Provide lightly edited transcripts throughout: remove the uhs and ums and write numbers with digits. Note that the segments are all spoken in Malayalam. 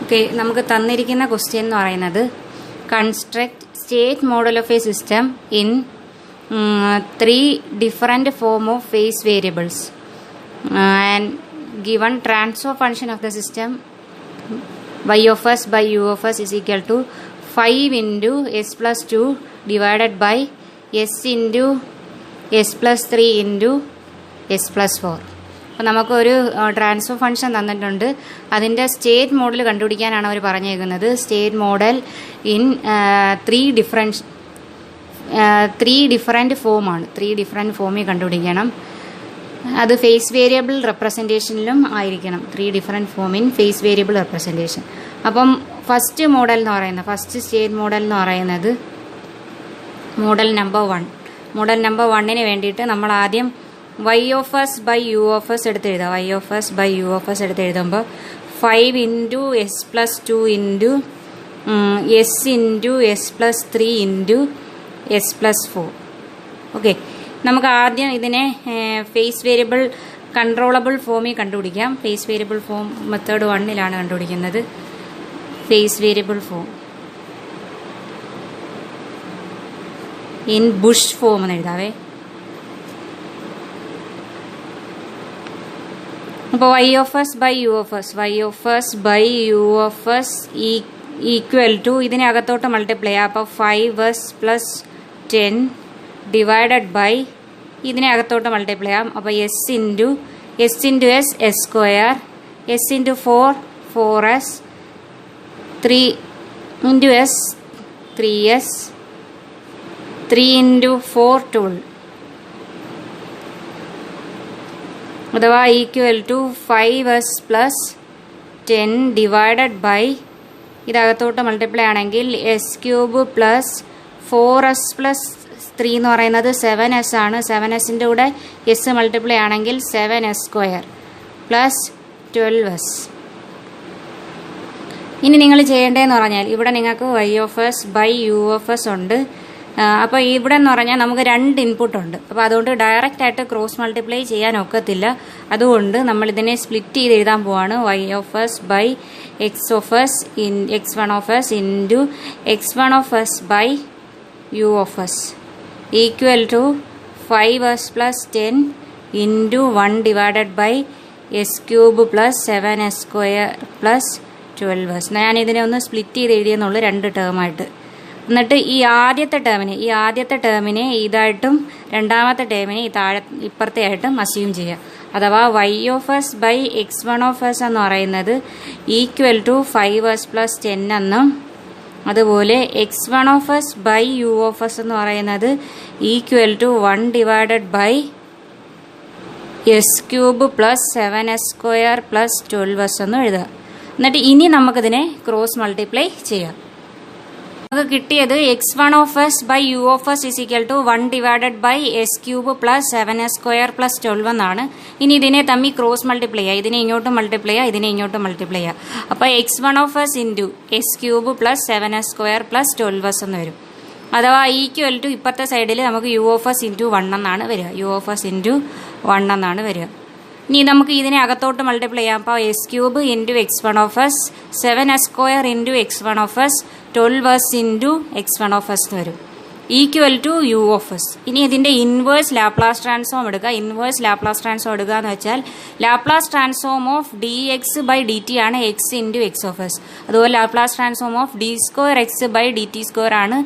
ഓക്കെ, നമുക്ക് തന്നിരിക്കുന്ന ക്വസ്റ്റ്യൻ എന്ന് പറയുന്നത് construct state model of A system in 3 different form of phase variables and given transfer function of the system y of s by u of s is equal to 5 into s plus 2 divided by s into s plus 3 into s plus 4. അപ്പോൾ നമുക്കൊരു ട്രാൻസ്ഫർ ഫംഗ്ഷൻ തന്നിട്ടുണ്ട്. അതിൻ്റെ സ്റ്റേറ്റ് മോഡൽ കണ്ടുപിടിക്കാനാണ് അവർ പറഞ്ഞേക്കുന്നത്. സ്റ്റേറ്റ് മോഡൽ ഇൻ 3 ഡിഫറെൻറ്റ് ഫോമാണ്. 3 ഡിഫറെൻറ്റ് ഫോമിൽ കണ്ടുപിടിക്കണം. അത് ഫേസ് വേരിയബിൾ റെപ്രസെൻറ്റേഷനിലും ആയിരിക്കണം. 3 different form in phase variable representation. അപ്പം ഫസ്റ്റ് സ്റ്റേറ്റ് മോഡൽ എന്ന് പറയുന്നത് മോഡൽ നമ്പർ 1. മോഡൽ നമ്പർ 1ന് വേണ്ടിയിട്ട് നമ്മൾ ആദ്യം y of s by u of s എടുത്ത് എഴുതാം. y of s by u of s എടുത്ത് എഴുതുമ്പോൾ 5 into s plus 2 into s into s plus 3 into s plus 4. Okay, നമുക്ക് ആദ്യം ഇതിനെ ഫേസ് വേരിയബിൾ കൺട്രോളബിൾ ഫോമിൽ കണ്ടുപിടിക്കാം. ഫേസ് വേരിയബിൾ ഫോം മെത്തേഡ് 1ലാണ് കണ്ടുപിടിക്കുന്നത്. Phase variable form in Bush form എന്ന് എഴുതാവേ. അപ്പോൾ y of s by u of s equal to ഇതിനകത്തോട്ട് മൾട്ടിപ്ലൈ ചെയ്യാം. അപ്പോൾ 5s plus 10 ഡിവൈഡഡ് ബൈ ഇതിനകത്തോട്ട് മൾട്ടിപ്ലൈ ചെയ്യാം. അപ്പോൾ s into s square, s into 4 4s, 3 into s 3s, 3 into 4 12 അഥവാ equal to 5s plus 10 divided by ഇതകത്തോട്ട് മൾട്ടിപ്ലൈ ആണെങ്കിൽ s³ പ്ലസ് 4s പ്ലസ് 3 എന്ന് പറയുന്നത് 7s ആണ്. 7sൻ്റെ കൂടെ s മൾട്ടിപ്ലൈ ആണെങ്കിൽ 7s സ്ക്വയർ പ്ലസ് 12s. ഇനി നിങ്ങൾ ചെയ്യേണ്ടതെന്ന് പറഞ്ഞാൽ ഇവിടെ നിങ്ങൾക്ക് y of s by u of s ഉണ്ട്. അപ്പോൾ ഇവിടെ എന്ന് പറഞ്ഞാൽ നമുക്ക് 2 ഇൻപുട്ട് ഉണ്ട്. അപ്പോൾ അതുകൊണ്ട് ഡയറക്റ്റ് ആയിട്ട് ക്രോസ് മൾട്ടിപ്ലൈ ചെയ്യാൻ ഒക്കത്തില്ല. അതുകൊണ്ട് നമ്മൾ ഇതിനെ സ്പ്ലിറ്റ് ചെയ്ത് എഴുതാൻ പോവാണ്. y of s by x of s in x1 of s into x1 of s by u of s equal to 5s plus 10 into 1 divided by s³ plus 7s square plus 12s. ഞാൻ ഇതിനെ ഒന്ന് സ്പ്ലിറ്റ് ചെയ്ത് എഴുതിയെന്നുള്ളൂ 2 ടേമായിട്ട്. എന്നിട്ട് ഈ ആദ്യത്തെ ടേമിനെ ഇതായിട്ടും രണ്ടാമത്തെ ടേമിനെ ഇപ്പുറത്തെ ആയിട്ടും അസ്യൂം ചെയ്യുക. അഥവാ y of s by x1 of s എന്ന് പറയുന്നത് ഈക്വൽ ടു 5s plus 10 എന്നും അതുപോലെ x1 of s by u of s എന്ന് പറയുന്നത് equal to 1 divided by s³ plus 7s square plus 12s എന്ന് എഴുതുക. എന്നിട്ട് ഇനി നമുക്കിതിനെ ക്രോസ് മൾട്ടിപ്ലൈ ചെയ്യാം. നമുക്ക് കിട്ടിയത് x1 of s by u of s is equal to 1 divided by s³ plus 7s square plus 12 എന്നാണ്. ഇനി ഇതിനെ തമ്മിൽ ക്രോസ് മൾട്ടിപ്ലൈ ചെയ്യുക. ഇതിനെ ഇങ്ങോട്ട് മൾട്ടിപ്ലൈ ചെയ്യുക, ഇതിനെ ഇങ്ങോട്ട് മൾട്ടിപ്ലൈ ചെയ്യുക. അപ്പോൾ x1 of s into s³ plus 7s square plus 12s എന്ന് വരും. അഥവാ ഈക്വൽ ടു ഇപ്പുറത്തെ സൈഡിൽ നമുക്ക് u of s into 1 എന്നാണ് വരിക. u of s into 1 എന്നാണ് വരിക. ഇനി നമുക്ക് ഇതിനെ അകത്തോട്ട് മൾട്ടിപ്ലൈ ചെയ്യാം. അപ്പോൾ s³ into x1 of s, 7s square into x1 of s, 12s into x1 of s എന്ന് വരും. Equal to u of s. ഇനി ഇതിൻ്റെ ഇൻവേഴ്സ് ലാപ്ലാസ് ട്രാൻസ്ഫോം എടുക്കുക. ഇൻവേഴ്സ് ലാപ്ലാസ് ട്രാൻസ്ഫോം എടുക്കുക എന്ന് വെച്ചാൽ Laplace transform of dx by dt ആണ് x into x of s. അതുപോലെ Laplace transform of d²x by dt square ആണ്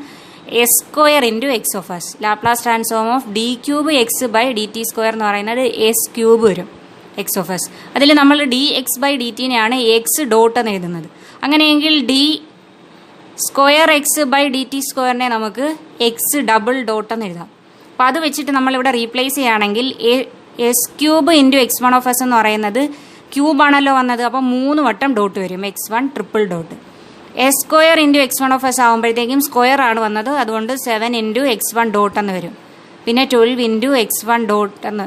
s² into x of s. Laplace transform of d³ x by dt square എന്ന് പറയുന്നത് s³ വരും x of s. അതിൽ നമ്മൾ dx by dt നെയാണ് x ഡോട്ട് എന്ന് എഴുതുന്നത്. അങ്ങനെയെങ്കിൽ d² x by dt സ്ക്വയറിനെ നമുക്ക് x ഡബിൾ ഡോട്ട് എന്ന് എഴുതാം. അപ്പോൾ അത് വെച്ചിട്ട് നമ്മളിവിടെ റീപ്ലേസ് ചെയ്യുകയാണെങ്കിൽ s³ into x1 of s എന്ന് പറയുന്നത് ക്യൂബാണല്ലോ വന്നത്. അപ്പോൾ 3 വട്ടം ഡോട്ട് വരും. x1 triple dot. s² into x1 of s ആകുമ്പോഴത്തേക്കും സ്ക്വയർ ആണ് വന്നത്. അതുകൊണ്ട് 7 into x1 ഡോട്ട് എന്ന് വരും. പിന്നെ 12 into x1 ഡോട്ട് എന്ന്,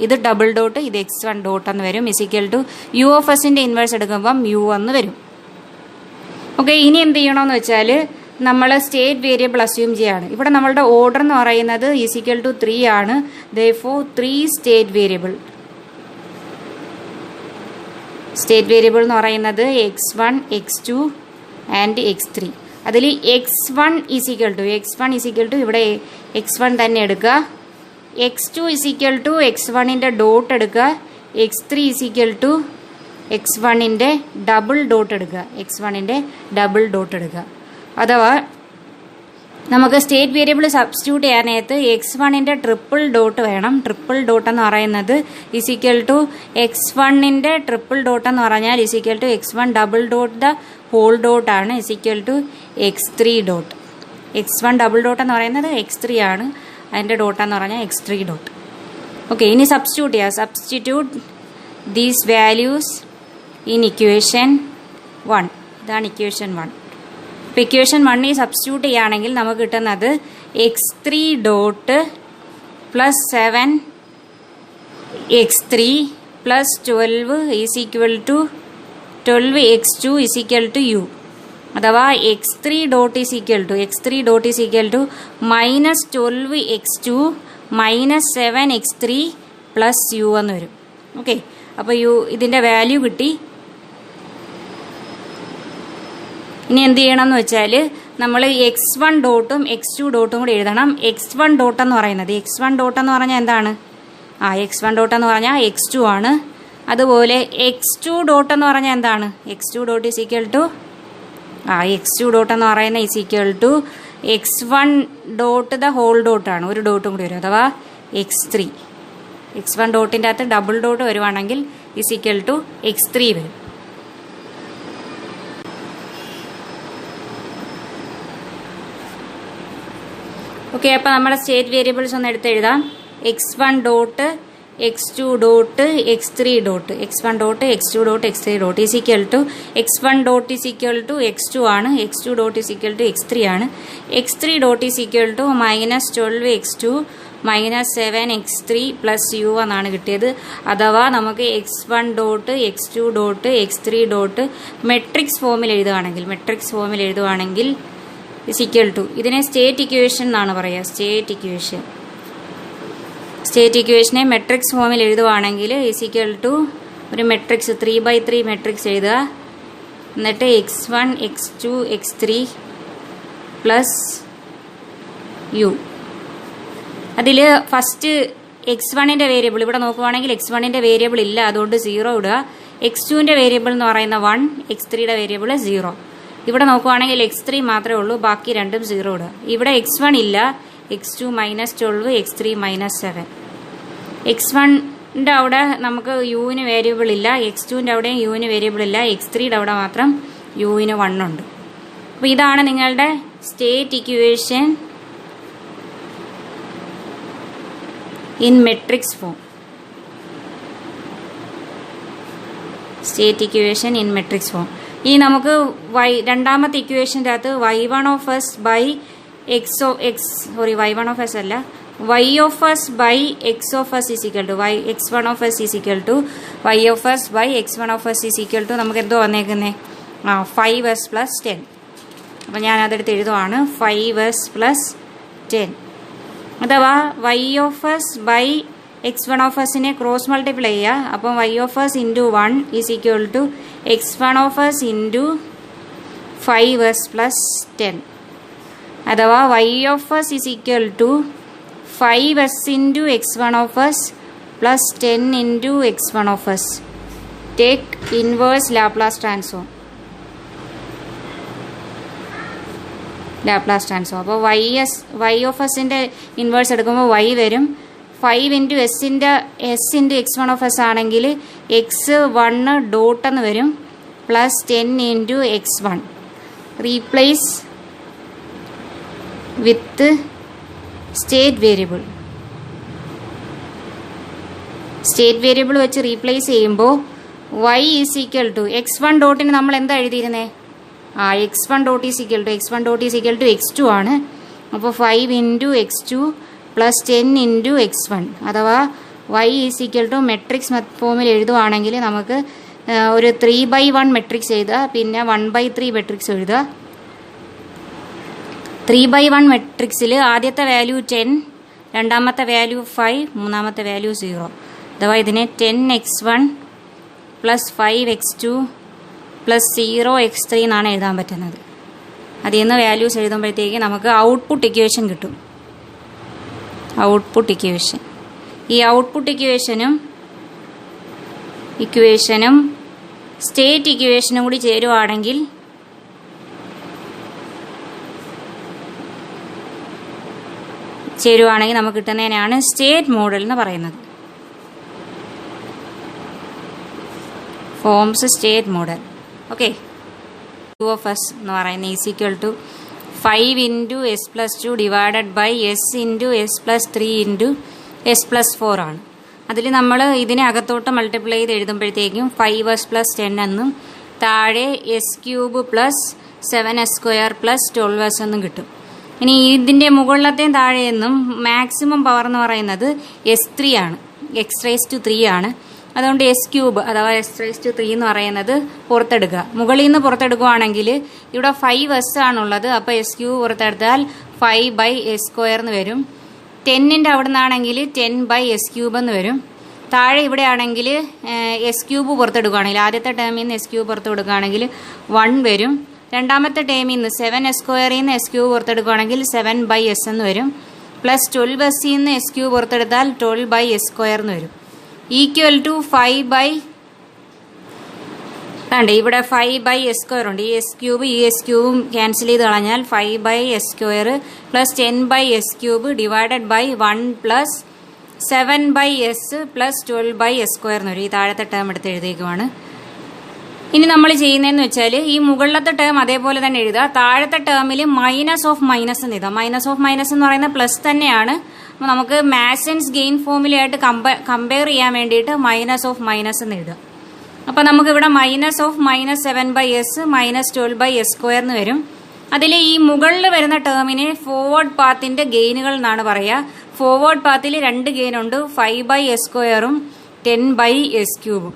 ഇത് ഡബിൾ ഡോട്ട്, ഇത് x1 ഡോട്ട് എന്ന് വരും. ഇസിക്കൽ ടു u of sൻ്റെ ഇൻവേഴ്സ് എടുക്കുമ്പം u എന്ന് വരും. ഓക്കെ, ഇനി എന്ത് ചെയ്യണമെന്ന് വെച്ചാൽ നമ്മൾ സ്റ്റേറ്റ് വേരിയബിൾ അസ്യൂം ചെയ്യാണ്. ഇവിടെ നമ്മളുടെ ഓർഡർ എന്ന് പറയുന്നത് ഈസിക്കൽ ടു 3 ആണ്. Therefore 3 state variable state variable എന്ന് പറയുന്നത് x1, x2 ആൻഡ് x3. അതിൽ x1 ഈസ് ഈക്വൽ ടു ഇവിടെ x1 തന്നെ എടുക്കുക, x2 ഈസ് ഈക്വൽ ടു x1ൻ്റെ ഡോട്ട് എടുക്കുക, x3 ഈസ് ഈക്വൽ ടു x1ൻ്റെ ഡബിൾ ഡോട്ട് എടുക്കുക. അഥവാ നമുക്ക് സ്റ്റേറ്റ് വേരിയബിൾ സബ്സ്റ്റിറ്റ്യൂട്ട് ചെയ്യാൻ നേരത്ത് x1ൻ്റെ ട്രിപ്പിൾ ഡോട്ട് വേണം. ട്രിപ്പിൾ ഡോട്ട് എന്ന് പറയുന്നത് ഈസ് ഈക്വൽ ടു x1ൻ്റെ ട്രിപ്പിൾ ഡോട്ട് എന്ന് പറഞ്ഞാൽ is equal to x1 double dot the whole dot ആണ് is equal to x3 dot. x1 double dot എന്ന് പറയുന്നത് x3 ആണ്, അതിൻ്റെ ഡോട്ട് എന്ന് പറഞ്ഞാൽ x3 ഡോട്ട്. ഓക്കെ, ഇനി സബ്സ്റ്റിറ്റ്യൂട്ട് ചെയ്യാം. Substitute these values in equation 1. ഇതാണ് ഇക്വേഷൻ 1. ഇപ്പോൾ ഇക്വേഷൻ 1 സബ്സ്റ്റിറ്റ്യൂട്ട് ചെയ്യുകയാണെങ്കിൽ നമുക്ക് കിട്ടുന്നത് x3 dot plus 7 x3 plus 12 is equal to 12 x2 is equal to u. അഥവാ x3 dot is equal to minus 12 x2 minus 7 x3 plus u എന്ന് വരും. ഓക്കെ, അപ്പോൾ ഇതിൻ്റെ വാല്യൂ കിട്ടി. ഇനി എന്ത് ചെയ്യണം എന്ന് വെച്ചാൽ നമ്മൾ x1 ഡോട്ടും x2 ഡോട്ടും കൂടി എഴുതണം. x1 ഡോട്ട് എന്ന് പറഞ്ഞാൽ എന്താണ്? x1 ഡോട്ട് എന്ന് പറഞ്ഞാൽ x2 ആണ്. അതുപോലെ x2 ഡോട്ട് എന്ന് പറഞ്ഞാൽ എന്താണ്? x2 dot is equal to x2 dot എന്ന് പറയുന്നത് is equal to x1 dot the whole ഡോട്ടാണ്, ഒരു ഡോട്ടും കൂടി വരും, അഥവാ x3. x1 ഡോട്ടിൻ്റെ അകത്ത് ഡബിൾ ഡോട്ട് വരുവാണെങ്കിൽ ഈസ് ഈക്വൽ ടു x3 വരും. ഓക്കെ, അപ്പോൾ നമ്മുടെ സ്റ്റേറ്റ് വേരിയബിൾസ് ഒന്ന് എടുത്ത് എഴുതാം. x1 dot x2 dot x3 dot x1 dot x2 dot x3 dot is equal to x1 dot is equal to x2 ആണ്, x2 dot is equal to x3 ആണ്, x3 dot is equal to minus 12 x2 minus 7 x3 plus u എന്നാണ് കിട്ടിയത്. അഥവാ നമുക്ക് x1 dot x2 dot x3 dot matrix ഫോമിൽ എഴുതുവാണെങ്കിൽ ഇസ് ഈക്വൽ ടു, ഇതിനെ സ്റ്റേറ്റ് ഇക്വേഷൻ എന്നാണ് പറയുക. സ്റ്റേറ്റ് ഇക്വേഷനെ മെട്രിക്സ് ഫോമിൽ എഴുതുവാണെങ്കിൽ ഇസ് ഈക്വൽ ടു ഒരു മെട്രിക്സ് 3/3 മെട്രിക്സ് എഴുതുക. എന്നിട്ട് x1 x2 x3 plus u. അതിൽ ഫസ്റ്റ് x1ൻ്റെ വേരിയബിൾ ഇവിടെ നോക്കുവാണെങ്കിൽ x1ൻ്റെ വേരിയബിൾ ഇല്ല, അതുകൊണ്ട് 0 ഇടുക. x2ൻ്റെ വേരിയബിൾ എന്ന് പറയുന്ന 1, x3യുടെ വേരിയബിൾ 0. ഇവിടെ നോക്കുവാണെങ്കിൽ x3 മാത്രമേ ഉള്ളൂ, ബാക്കി രണ്ടും 0 ഇടുക. ഇവിടെ x1 ഇല്ല, x2 മൈനസ് 12 x3 മൈനസ് 7. x1ൻ്റെ അവിടെ നമുക്ക് യുവിന് വേരിയബിൾ ഇല്ല, x2ൻ്റെ അവിടെയും യുവിന് വേരിയബിൾ ഇല്ല, x3യുടെ അവിടെ മാത്രം യുവിന് 1 ഉണ്ട്. അപ്പോൾ ഇതാണ് നിങ്ങളുടെ state equation in matrix form. ഇനി നമുക്ക് രണ്ടാമത്തെ ഇക്വേഷൻ്റെ അകത്ത് y1 of x by x of s by x of s is equal to x1 of s is equal to y of s by x1 of s is equal to നമുക്ക് എന്തോ വന്നേക്കുന്നത് 5s പ്ലസ് 10. അപ്പം ഞാനതെടുത്ത് എഴുതുവാണ് 5s പ്ലസ് 10. അഥവാ y of s by x1 of sനെ ക്രോസ് മൾട്ടിപ്ലൈ ചെയ്യുക. അപ്പം y of s into 1 is equal to x1 of s into 5s plus 10. അഥവാ y of s is equal to 5s into x1 of s plus 10 into x1 of s. Take inverse Laplace transform. അപ്പോൾ y of sൻ്റെ ഇൻവേഴ്സ് എടുക്കുമ്പോൾ y വരും. 5 into s into x1 of s ആണെങ്കിൽ x1 ഡോട്ട് എന്ന് വരും, plus 10 into x1. Replace with state variable വെച്ച് റീപ്ലേസ് ചെയ്യുമ്പോൾ y is equal to x1 ഡോട്ടിന് നമ്മൾ എന്താ എഴുതിയിരുന്നേ? x1 dot is equal to x2 ആണ്. അപ്പോൾ 5 into x2 plus 10 into x1. അഥവാ y is equal to matrix ഫോമിൽ എഴുതുവാണെങ്കിൽ നമുക്ക് ഒരു 3/1 മെട്രിക്സ് എഴുതുക, പിന്നെ 1/3 മെട്രിക്സ് എഴുതുക. 3/1 മെട്രിക്സിൽ ആദ്യത്തെ വാല്യൂ 10, രണ്ടാമത്തെ വാല്യൂ 5, മൂന്നാമത്തെ വാല്യൂ 0. അഥവാ ഇതിനെ 10x1 plus 5x2 plus 0x3 എന്നാണ് എഴുതാൻ പറ്റുന്നത്. അതിൽ നിന്ന് വാല്യൂസ് എഴുതുമ്പോഴത്തേക്ക് നമുക്ക് ഔട്ട്പുട്ട് ഇക്വേഷൻ കിട്ടും. ഔട്ട്പുട്ട് ഇക്വേഷൻ, ഈ ഔട്ട്പുട്ട് ഇക്വേഷനും സ്റ്റേറ്റ് ഇക്വേഷനും കൂടി ചേരുവാണെങ്കിൽ നമുക്ക് കിട്ടുന്നതിനാണ് സ്റ്റേറ്റ് മോഡൽ എന്ന് പറയുന്നത്. Forms state model. Okay, u of s എന്ന് പറയുന്നത് is equal to 5 into s plus 2 divided by s into s plus 3 into s plus 4 ആണ്. അതിൽ നമ്മൾ ഇതിനെ അകത്തോട്ട് മൾട്ടിപ്ലൈ ചെയ്ത് എഴുതുമ്പോഴത്തേക്കും 5s plus 10 എന്നും താഴെ s³ plus 7s² plus 12s എന്നും കിട്ടും. ഇനി ഇതിൻ്റെ മുകളിലത്തെയും താഴെയെന്നും മാക്സിമം പവർ എന്ന് പറയുന്നത് s3 ആണ്, x⁻³ ആണ്. അതുകൊണ്ട് s³ അഥവാ s⁻³ എന്ന് പറയുന്നത് പുറത്തെടുക്കുക. മുകളിൽ നിന്ന് പുറത്തെടുക്കുകയാണെങ്കിൽ ഇവിടെ 5s ആണുള്ളത്. അപ്പോൾ s³ പുറത്തെടുത്താൽ 5/s² എന്ന് വരും. 10ൻ്റെ അവിടെ നിന്നാണെങ്കിൽ 10/s³ എന്ന് വരും. താഴെ ഇവിടെ ആണെങ്കിൽ s³ പുറത്തെടുക്കുകയാണെങ്കിൽ ആദ്യത്തെ ടേമിൽ നിന്ന് s³ പുറത്ത് കൊടുക്കുകയാണെങ്കിൽ 1 വരും. രണ്ടാമത്തെ ടേമിൽ നിന്ന് 7s² നിന്ന് s³ പുറത്തെടുക്കുകയാണെങ്കിൽ 7/s എന്ന് വരും. പ്ലസ് 12s നിന്ന് s³ പുറത്തെടുത്താൽ 12/s² എന്ന് വരും. ഈക്വൽ ടു 5 ഇവിടെ 5/s² ഉണ്ട്. ഈ s³ ഈ s³ ക്യാൻസൽ ചെയ്ത് കളഞ്ഞാൽ 5/s² plus 10/s³ divided by 1 plus 7/s plus 12/s² എന്ന് വരും. ഈ താഴത്തെ ടേം എടുത്ത് എഴുതിയേക്കുവാണ്. ഇനി നമ്മൾ ചെയ്യുന്നതെന്ന് വെച്ചാൽ ഈ മുകളിലത്തെ ടേം അതേപോലെ തന്നെ എഴുതുക. താഴത്തെ ടേമിൽ മൈനസ് ഓഫ് മൈനസ് എന്ന് എഴുതാം. മൈനസ് ഓഫ് മൈനസ് എന്ന് പറയുന്നത് പ്ലസ് തന്നെയാണ്. അപ്പോൾ നമുക്ക് മാസൻസ് ഗെയിൻ ഫോമിലായിട്ട് കമ്പയർ ചെയ്യാൻ വേണ്ടിയിട്ട് മൈനസ് ഓഫ് മൈനസ് എന്ന് എഴുതാം. അപ്പോൾ നമുക്കിവിടെ minus of minus 7/s minus 12/s² എന്ന് വരും. അതിൽ ഈ മുകളിൽ വരുന്ന ടേമിനെ ഫോർവേഡ് പാത്തിന്റെ ഗെയിനുകൾ എന്നാണ് പറയുക. ഫോർവേഡ് പാത്തിൽ 2 ഗെയിനുണ്ട്, 5/s²ഉം 10/s³.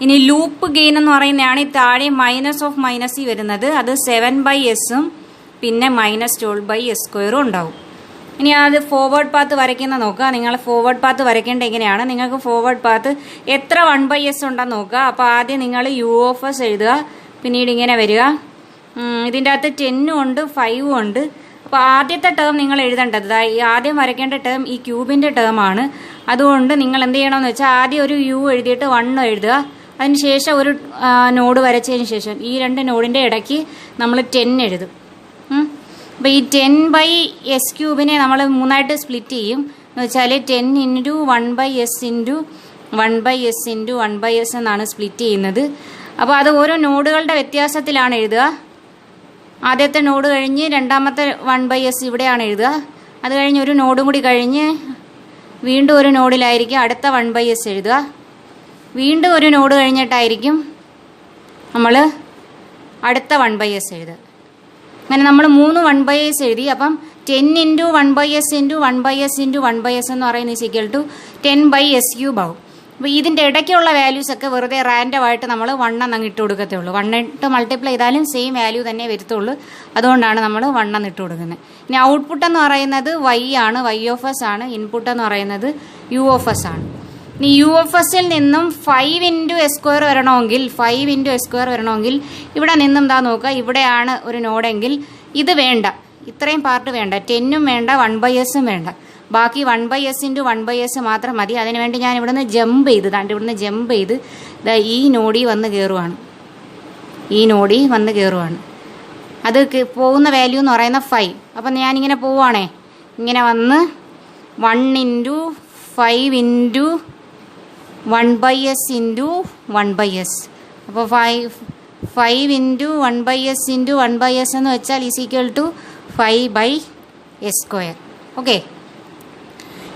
ഇനി ലൂപ്പ് ഗെയിൻ എന്ന് പറയുന്നതാണ് ഈ താഴെ മൈനസ് ഓഫ് മൈനസ് വരുന്നത്. അത് 7/s പിന്നെ മൈനസ് 12/s² ഉണ്ടാവും. ഇനി അത് ഫോർവേഡ് പാത്ത് വരയ്ക്കുന്ന നോക്കുക. നിങ്ങൾ ഫോർവേഡ് പാത്ത് വരയ്ക്കേണ്ട എങ്ങനെയാണ്? നിങ്ങൾക്ക് ഫോർവേഡ് പാത്ത് എത്ര 1/s ഉണ്ടെന്ന് നോക്കുക. അപ്പോൾ ആദ്യം നിങ്ങൾ u of s എഴുതുക. പിന്നീട് ഇങ്ങനെ വരിക. ഇതിൻ്റെ അകത്ത് 10 ഉണ്ട് 5 ഉണ്ട്. അപ്പോൾ ആദ്യത്തെ ടേം നിങ്ങൾ എഴുതേണ്ടത് ഈ ആദ്യം വരയ്ക്കേണ്ട ടേം ഈ ക്യൂബിൻ്റെ ടേം ആണ്. അതുകൊണ്ട് നിങ്ങൾ എന്ത് ചെയ്യണമെന്ന് വെച്ചാൽ ആദ്യം ഒരു u എഴുതിയിട്ട് 1 എഴുതുക. അതിനുശേഷം ഒരു നോഡ് വരച്ചതിന് ശേഷം ഈ 2 നോഡിൻ്റെ ഇടയ്ക്ക് നമ്മൾ 10 എഴുതും. അപ്പോൾ ഈ 10/s³ നമ്മൾ 3ആയിട്ട് സ്പ്ലിറ്റ് ചെയ്യും. എന്ന് വെച്ചാൽ 10 into 1/s into 1/s into 1/s എന്നാണ് സ്പ്ലിറ്റ് ചെയ്യുന്നത്. അപ്പോൾ അത് ഓരോ നോഡുകളുടെ വ്യത്യാസത്തിലാണ് എഴുതുക. ആദ്യത്തെ നോഡ് കഴിഞ്ഞ് രണ്ടാമത്തെ 1/s ഇവിടെയാണ് എഴുതുക. അത് കഴിഞ്ഞ് ഒരു നോഡും കൂടി കഴിഞ്ഞ് വീണ്ടും ഒരു നോഡിലായിരിക്കും അടുത്ത 1/s എഴുതുക. വീണ്ടും ഒരു നോഡ് കഴിഞ്ഞിട്ടായിരിക്കും നമ്മൾ അടുത്ത 1/s എഴുതുക. അങ്ങനെ നമ്മൾ 3 1/s എഴുതി. അപ്പം 10 into 1/s into 1/s into 1/s എന്ന് പറയുന്നത് ഈക്വൽ ടു 10/s³ ആവും. അപ്പോൾ ഇതിൻ്റെ ഇടയ്ക്കുള്ള വാല്യൂസ് ഒക്കെ വെറുതെ റാൻഡം ആയിട്ട് നമ്മൾ 1 എന്ന് ഇട്ട് കൊടുക്കത്തേ ഉള്ളൂ. 1 ഇട്ട് മൾട്ടിപ്ലൈ ചെയ്താലും സെയിം വാല്യൂ തന്നെ വരത്തുള്ളൂ. അതുകൊണ്ടാണ് നമ്മൾ 1 എന്ന് ഇട്ട് കൊടുക്കുന്നത്. ഇനി ഔട്ട്പുട്ട് എന്ന് പറയുന്നത് y ആണ്, y of s ആണ്. ഇൻപുട്ട് എന്ന് പറയുന്നത് u of s ആണ്. ഇനി u of s ൽ നിന്നും 5 into s² വരണമെങ്കിൽ 5 into s² വരണമെങ്കിൽ ഇവിടെ നിന്നും എന്താ നോക്കുക. ഇവിടെയാണ് ഒരു നോഡെങ്കിൽ ഇത് വേണ്ട, ഇത്രയും പാർട്ട് വേണ്ട, 10ഉം വേണ്ട 1/s വേണ്ട. ബാക്കി 1/s into 1/s മാത്രം മതി. അതിനുവേണ്ടി ഞാൻ ഇവിടുന്ന് ജമ്പ് ചെയ്ത് ഇവിടുന്ന് ജമ്പ് ചെയ്ത് ഈ നോഡി വന്ന് കയറുവാണ്. അത് പോകുന്ന വാല്യൂ എന്ന് പറയുന്ന 5. അപ്പം ഞാനിങ്ങനെ പോവുകയാണേ, ഇങ്ങനെ വന്ന് 1 into 5 into 1/s into 1/s. അപ്പോൾ 5 into 1/s into 1/s എന്ന് വെച്ചാൽ is equal to 5/s². Okay,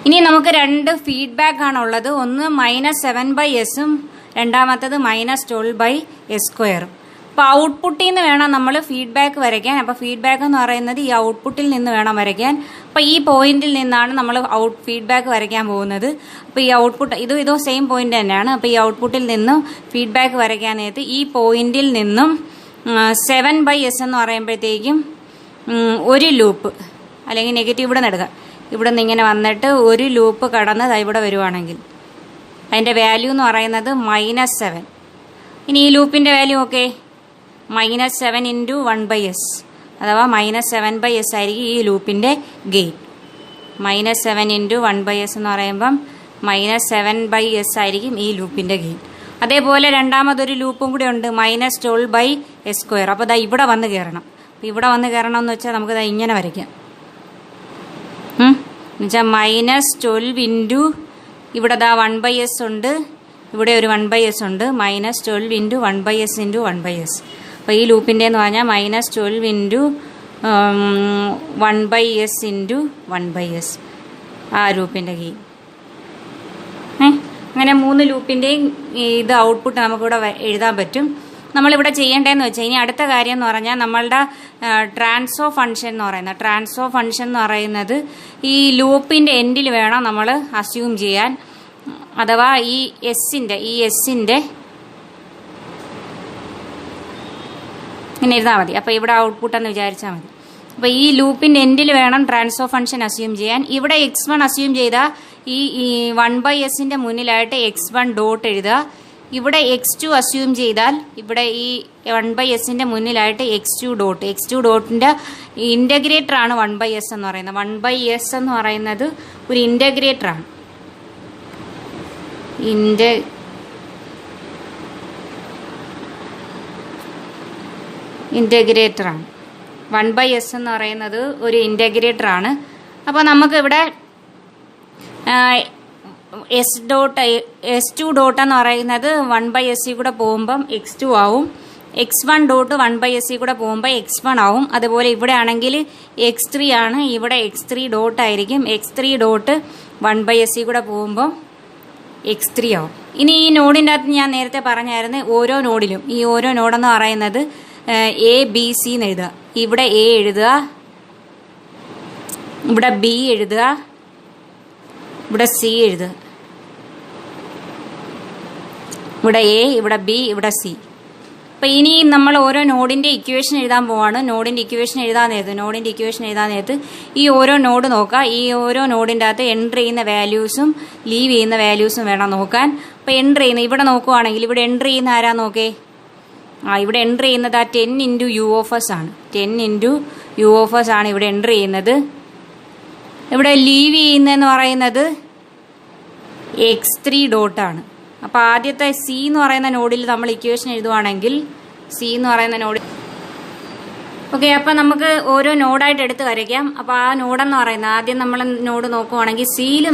ഇനി നമുക്ക് 2 ഫീഡ്ബാക്ക് ആണുള്ളത്. ഒന്ന് -7/s രണ്ടാമത്തത് -12/s². അപ്പോൾ ഔട്ട്പുട്ടിൽ നിന്ന് വേണം നമ്മൾ ഫീഡ്ബാക്ക് വരയ്ക്കാൻ. അപ്പോൾ ഫീഡ്ബാക്ക് എന്ന് പറയുന്നത് ഈ ഔട്ട്പുട്ടിൽ നിന്ന് വേണം വരയ്ക്കാൻ. അപ്പോൾ ഈ പോയിന്റിൽ നിന്നാണ് നമ്മൾ ഫീഡ്ബാക്ക് വരയ്ക്കാൻ പോകുന്നത്. അപ്പോൾ ഈ ഔട്ട്പുട്ട് ഇതോ സെയിം പോയിന്റ് തന്നെയാണ്. അപ്പോൾ ഈ ഔട്ട്പുട്ടിൽ നിന്നും ഫീഡ്ബാക്ക് വരയ്ക്കാൻ നേരത്ത് ഈ പോയിന്റിൽ നിന്നും 7/s എന്ന് പറയുമ്പോഴത്തേക്കും ഒരു ലൂപ്പ് അല്ലെങ്കിൽ നെഗറ്റീവ് ഇവിടെ നിന്ന് എടുക്കാം. ഇവിടെ നിന്ന് ഇങ്ങനെ വന്നിട്ട് ഒരു ലൂപ്പ് കടന്ന് ഇവിടെ വരുവാണെങ്കിൽ അതിൻ്റെ വാല്യൂ എന്ന് പറയുന്നത് -7. ഇനി ഈ ലൂപ്പിൻ്റെ വാല്യൂ ഓക്കെ -7 ഇൻറ്റു 1/s അഥവാ -7/s ആയിരിക്കും ഈ ലൂപ്പിൻ്റെ ഗെയിൻ. -7 ഇൻറ്റു 1/s എന്ന് പറയുമ്പം -7/s ആയിരിക്കും ഈ ലൂപ്പിൻ്റെ ഗെയിൻ. അതേപോലെ രണ്ടാമതൊരു ലൂപ്പും കൂടെ ഉണ്ട് -12/s². അപ്പോൾ ദാ ഇവിടെ വന്ന് കയറണം. അപ്പോൾ ഇവിടെ വന്ന് കയറണം എന്ന് വെച്ചാൽ നമുക്ക് ദാ ഇങ്ങനെ വരയ്ക്കാം. എന്നുവെച്ചാൽ -12 ഇൻറ്റു ഇവിടെ ദാ 1/s ഉണ്ട്, ഇവിടെ ഒരു 1/s ഉണ്ട്. -12 ഇൻറ്റു 1/s ഇൻറ്റു 1/s. അപ്പോൾ ഈ ലൂപ്പിൻ്റെ എന്ന് പറഞ്ഞാൽ -12 ഇൻറ്റു 1/s ഇൻറ്റു 1/s ആ ലൂപ്പിൻ്റെ ഗെയിൻ. അങ്ങനെ 3 ലൂപ്പിൻ്റെയും ഇത് ഔട്ട്പുട്ട് നമുക്കിവിടെ എഴുതാൻ പറ്റും. നമ്മളിവിടെ ചെയ്യേണ്ടതെന്ന് വെച്ചാൽ ഇനി അടുത്ത കാര്യം എന്ന് പറഞ്ഞാൽ നമ്മളുടെ ട്രാൻസ്ഫർ ഫംഗ്ഷൻ എന്ന് പറയുന്നത് ഈ ലൂപ്പിൻ്റെ എൻഡിൽ വേണം നമ്മൾ അസ്യൂം ചെയ്യാൻ. അഥവാ ഈ എസ്സിൻ്റെ ഇങ്ങനെ എഴുതാൽ മതി. അപ്പോൾ ഇവിടെ ഔട്ട്പുട്ട് എന്ന് വിചാരിച്ചാൽ മതി. അപ്പോൾ ഈ ലൂപ്പിൻ്റെ എൻഡിൽ വേണം ട്രാൻസ്ഫർ ഫംഗ്ഷൻ അസ്യൂം ചെയ്യാൻ. ഇവിടെ x1 അസ്യൂം ചെയ്താൽ ഈ 1/sൻ്റെ മുന്നിലായിട്ട് x1 ഡോട്ട് എഴുതുക. ഇവിടെ x2 അസ്യൂം ചെയ്താൽ ഇവിടെ ഈ 1/sൻ്റെ മുന്നിലായിട്ട് x2 ഡോട്ടിൻ്റെ ഇൻ്റഗ്രേറ്ററാണ് 1/s എന്ന് പറയുന്നത്. 1/s എന്ന് പറയുന്നത് ഒരു ഇൻ്റഗ്രേറ്ററാണ്. ഇൻ്റഗ്രേറ്ററാണ് 1/s എന്ന് പറയുന്നത് ഒരു ഇൻ്റഗ്രേറ്ററാണ്. അപ്പോൾ നമുക്കിവിടെ s2 ഡോട്ട് എന്ന് പറയുന്നത് 1/s കൂടെ പോകുമ്പം x2 ആവും. x1 ഡോട്ട് 1/s കൂടെ പോകുമ്പോൾ x1 ആവും. അതുപോലെ ഇവിടെ ആണെങ്കിൽ x3 ആണ്, ഇവിടെ x3 ഡോട്ട് ആയിരിക്കും. x3 ഡോട്ട് 1/s കൂടെ പോകുമ്പോൾ x3 ആവും. ഇനി ഈ നോഡിൻ്റെ അകത്ത് ഞാൻ നേരത്തെ പറഞ്ഞായിരുന്നു ഓരോ നോഡിലും ഈ ഓരോ നോഡെന്ന് പറയുന്നത് ABC എന്ന് എഴുതുക. ഇവിടെ A എഴുതുക, ഇവിടെ B എഴുതുക, ഇവിടെ C എഴുതുക. ഇവിടെ A, ഇവിടെ B, ഇവിടെ C. അപ്പോൾ ഇനി നമ്മൾ ഓരോ നോഡിൻ്റെ ഇക്വേഷൻ എഴുതാൻ പോവാണ്. നോഡിൻ്റെ ഇക്വേഷൻ എഴുതാൻ നേരത്ത് ഈ ഓരോ നോഡ് നോക്കുക. ഈ ഓരോ നോഡിൻ്റെ അകത്ത് എൻ്റർ ചെയ്യുന്ന വാല്യൂസും ലീവ് ചെയ്യുന്ന വാല്യൂസും വേണം നോക്കാൻ. അപ്പോൾ എൻ്റർ ചെയ്യുന്ന ഇവിടെ നോക്കുവാണെങ്കിൽ ഇവിടെ എൻ്റർ ചെയ്യുന്ന ആരാ നോക്കേ? ഇവിടെ എൻ്റർ ചെയ്യുന്നത് ആ 10 ഇൻറ്റു u(s) ആണ്. 10 ഇൻറ്റു u(s) ആണ് ഇവിടെ എൻ്റർ ചെയ്യുന്നത്. ഇവിടെ ലീവ് ചെയ്യുന്നതെന്ന് പറയുന്നത് x3 ഡോട്ടാണ്. അപ്പോൾ ആദ്യത്തെ C എന്ന് പറയുന്ന നോഡിൽ നമ്മൾ ഇക്വേഷൻ എഴുതുവാണെങ്കിൽ ഓക്കെ. അപ്പോൾ നമുക്ക് ഓരോ നോഡായിട്ട് എടുത്ത് വരയ്ക്കാം. അപ്പോൾ ആ നോഡെന്ന് പറയുന്നത് ആദ്യം നമ്മൾ നോഡ് നോക്കുവാണെങ്കിൽ സിയിൽ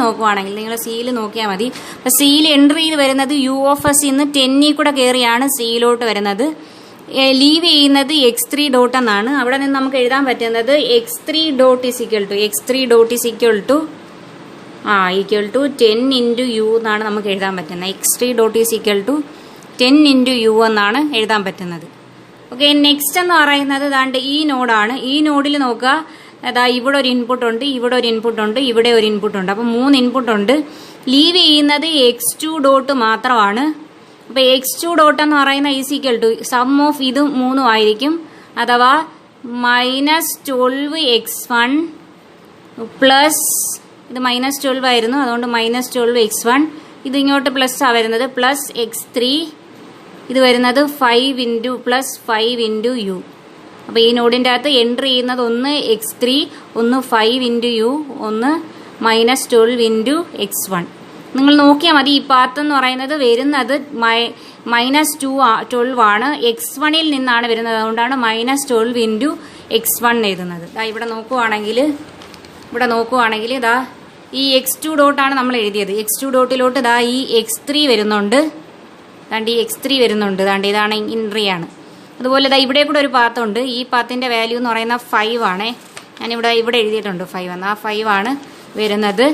നിങ്ങൾ സിയിൽ നോക്കിയാൽ മതി. അപ്പോൾ സിയിൽ എൻ്റർ ചെയ്ത് വരുന്നത് u(s) ഇന്ന് 10 കൂടെ കയറിയാണ് സിയിലോട്ട് വരുന്നത്. ലീവ് ചെയ്യുന്നത് x3 ഡോട്ട് എന്നാണ്. അവിടെ നിന്ന് നമുക്ക് എഴുതാൻ പറ്റുന്നത് x3 dot is equal to 10 into u എന്നാണ് നമുക്ക് എഴുതാൻ പറ്റുന്നത്. x3 dot is equal to 10 into u എന്നാണ് എഴുതാൻ പറ്റുന്നത്. ഓക്കെ. നെക്സ്റ്റ് എന്ന് പറയുന്നത് ദാണ്ട് ഈ നോഡാണ്. ഈ നോഡിൽ നോക്കുക, അതാ ഇവിടെ ഒരു ഇൻപുട്ട് ഉണ്ട്, ഇവിടെ ഒരു ഇൻപുട്ട് ഉണ്ട്, ഇവിടെ ഒരു ഇൻപുട്ട് ഉണ്ട്. അപ്പോൾ 3 ഇൻപുട്ട് ഉണ്ട്. ലീവ് ചെയ്യുന്നത് x2 ഡോട്ട് മാത്രമാണ്. അപ്പോൾ x2 ഡോട്ട് എന്ന് പറയുന്ന is equal to sum of ഇത് 3 ആയിരിക്കും. അഥവാ -12x1 പ്ലസ് ഇത് -12 ആയിരുന്നു, അതുകൊണ്ട് -12x1. ഇത് ഇങ്ങോട്ട് പ്ലസ് ആ വരുന്നത്, പ്ലസ് x3. ഇത് വരുന്നത് 5 ഇൻറ്റു u. അപ്പോൾ ഈ നോഡിൻ്റെ അകത്ത് എൻ്റർ ചെയ്യുന്നത് ഒന്ന് x3, ഒന്ന് 5 ഇൻറ്റു u, ഒന്ന് -12 ഇൻറ്റു x1. നിങ്ങൾ നോക്കിയാൽ മതി. ഈ പാത്ത് എന്ന് പറയുന്നത് വരുന്നത് -12 ആണ്. x1ൽ നിന്നാണ് വരുന്നത്, അതുകൊണ്ടാണ് -12 ഇൻറ്റു x1 എഴുതുന്നത്. ഇവിടെ നോക്കുവാണെങ്കിൽ ഇതാ ഈ x2 ഡോട്ടാണ് നമ്മൾ എഴുതിയത്. x2 ഡോട്ടിലോട്ട് ഇതാ ഈ x3 വരുന്നുണ്ട്. ദാണ്ട് ഇതാണ് ഇൻട്രിയാണ്. അതുപോലെ ഇതാ ഇവിടെ കൂടെ ഒരു പാത്തുണ്ട്. ഈ പാത്തിൻ്റെ വാല്യൂ എന്ന് പറയുന്ന 5 ആണേ. ഞാനിവിടെ എഴുതിയിട്ടുണ്ട് 5 എന്ന്. ആ 5 ആണ് വരുന്നത്.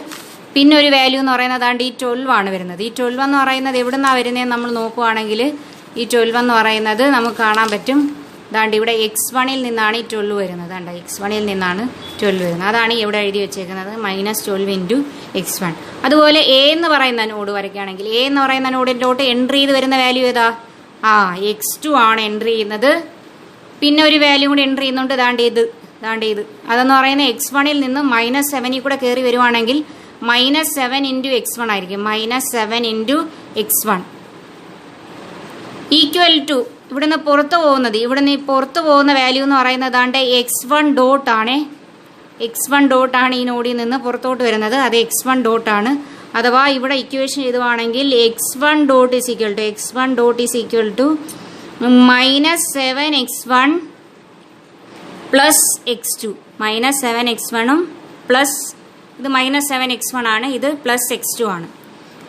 പിന്നെ ഒരു വാല്യൂ എന്ന് പറയുന്നത് ദാണ്ട് ഈ 12 ആണ് വരുന്നത്. ഈ 12 എന്ന് പറയുന്നത് എവിടെ നിന്നാണ് വരുന്നതെന്ന് നമ്മൾ നോക്കുവാണെങ്കിൽ ഈ 12 എന്ന് പറയുന്നത് നമുക്ക് കാണാൻ പറ്റും. ദാണ്ട് ഇവിടെ x1ൽ നിന്നാണ് ഈ 12 വരുന്നത്. ദാണ്ട് x1ൽ നിന്നാണ് 12 വരുന്നത്. അതാണ് ഇവിടെ എഴുതി വെച്ചേക്കുന്നത് -12 ഇൻറ്റു x1. അതുപോലെ A എന്ന് പറയുന്ന നോഡ് വരയ്ക്കുകയാണെങ്കിൽ A എന്ന് പറയുന്ന നോഡിലോട്ട് എൻ്റർ ചെയ്ത് വരുന്ന വാല്യൂ ഏതാ? x2 ആണ് എൻ്റർ ചെയ്യുന്നത്. പിന്നെ ഒരു വാല്യൂ കൂടി എൻ്റർ ചെയ്യുന്നുണ്ട്. ദാണ്ട് ഇത് അതെന്ന് പറയുന്നത് x1ൽ നിന്ന് -7 കൂടെ കയറി വരുവാണെങ്കിൽ -7 ഇൻറ്റു x1 ആയിരിക്കും. -7 ഇൻറ്റു x1. ഈക്വൽ ടു ഇവിടുന്ന് പുറത്ത് പോകുന്നത്, ഇവിടുന്ന് പുറത്ത് പോകുന്ന വാല്യൂ എന്ന് പറയുന്നതാണ്ട് x1 ഡോട്ട് ആണ്. x1 ഡോട്ട് ആണ് ഈ നോഡിൽ നിന്ന് പുറത്തോട്ട് വരുന്നത്, അത് x1 ഡോട്ട് ആണ്. അഥവാ ഇവിടെ ഇക്വേഷൻ എഴുതുവാണെങ്കിൽ x1 dot is equal to -7x1 plus x2. -7x1 plus ഇത് -7x1 ആണ്, ഇത് പ്ലസ് x2 ആണ്.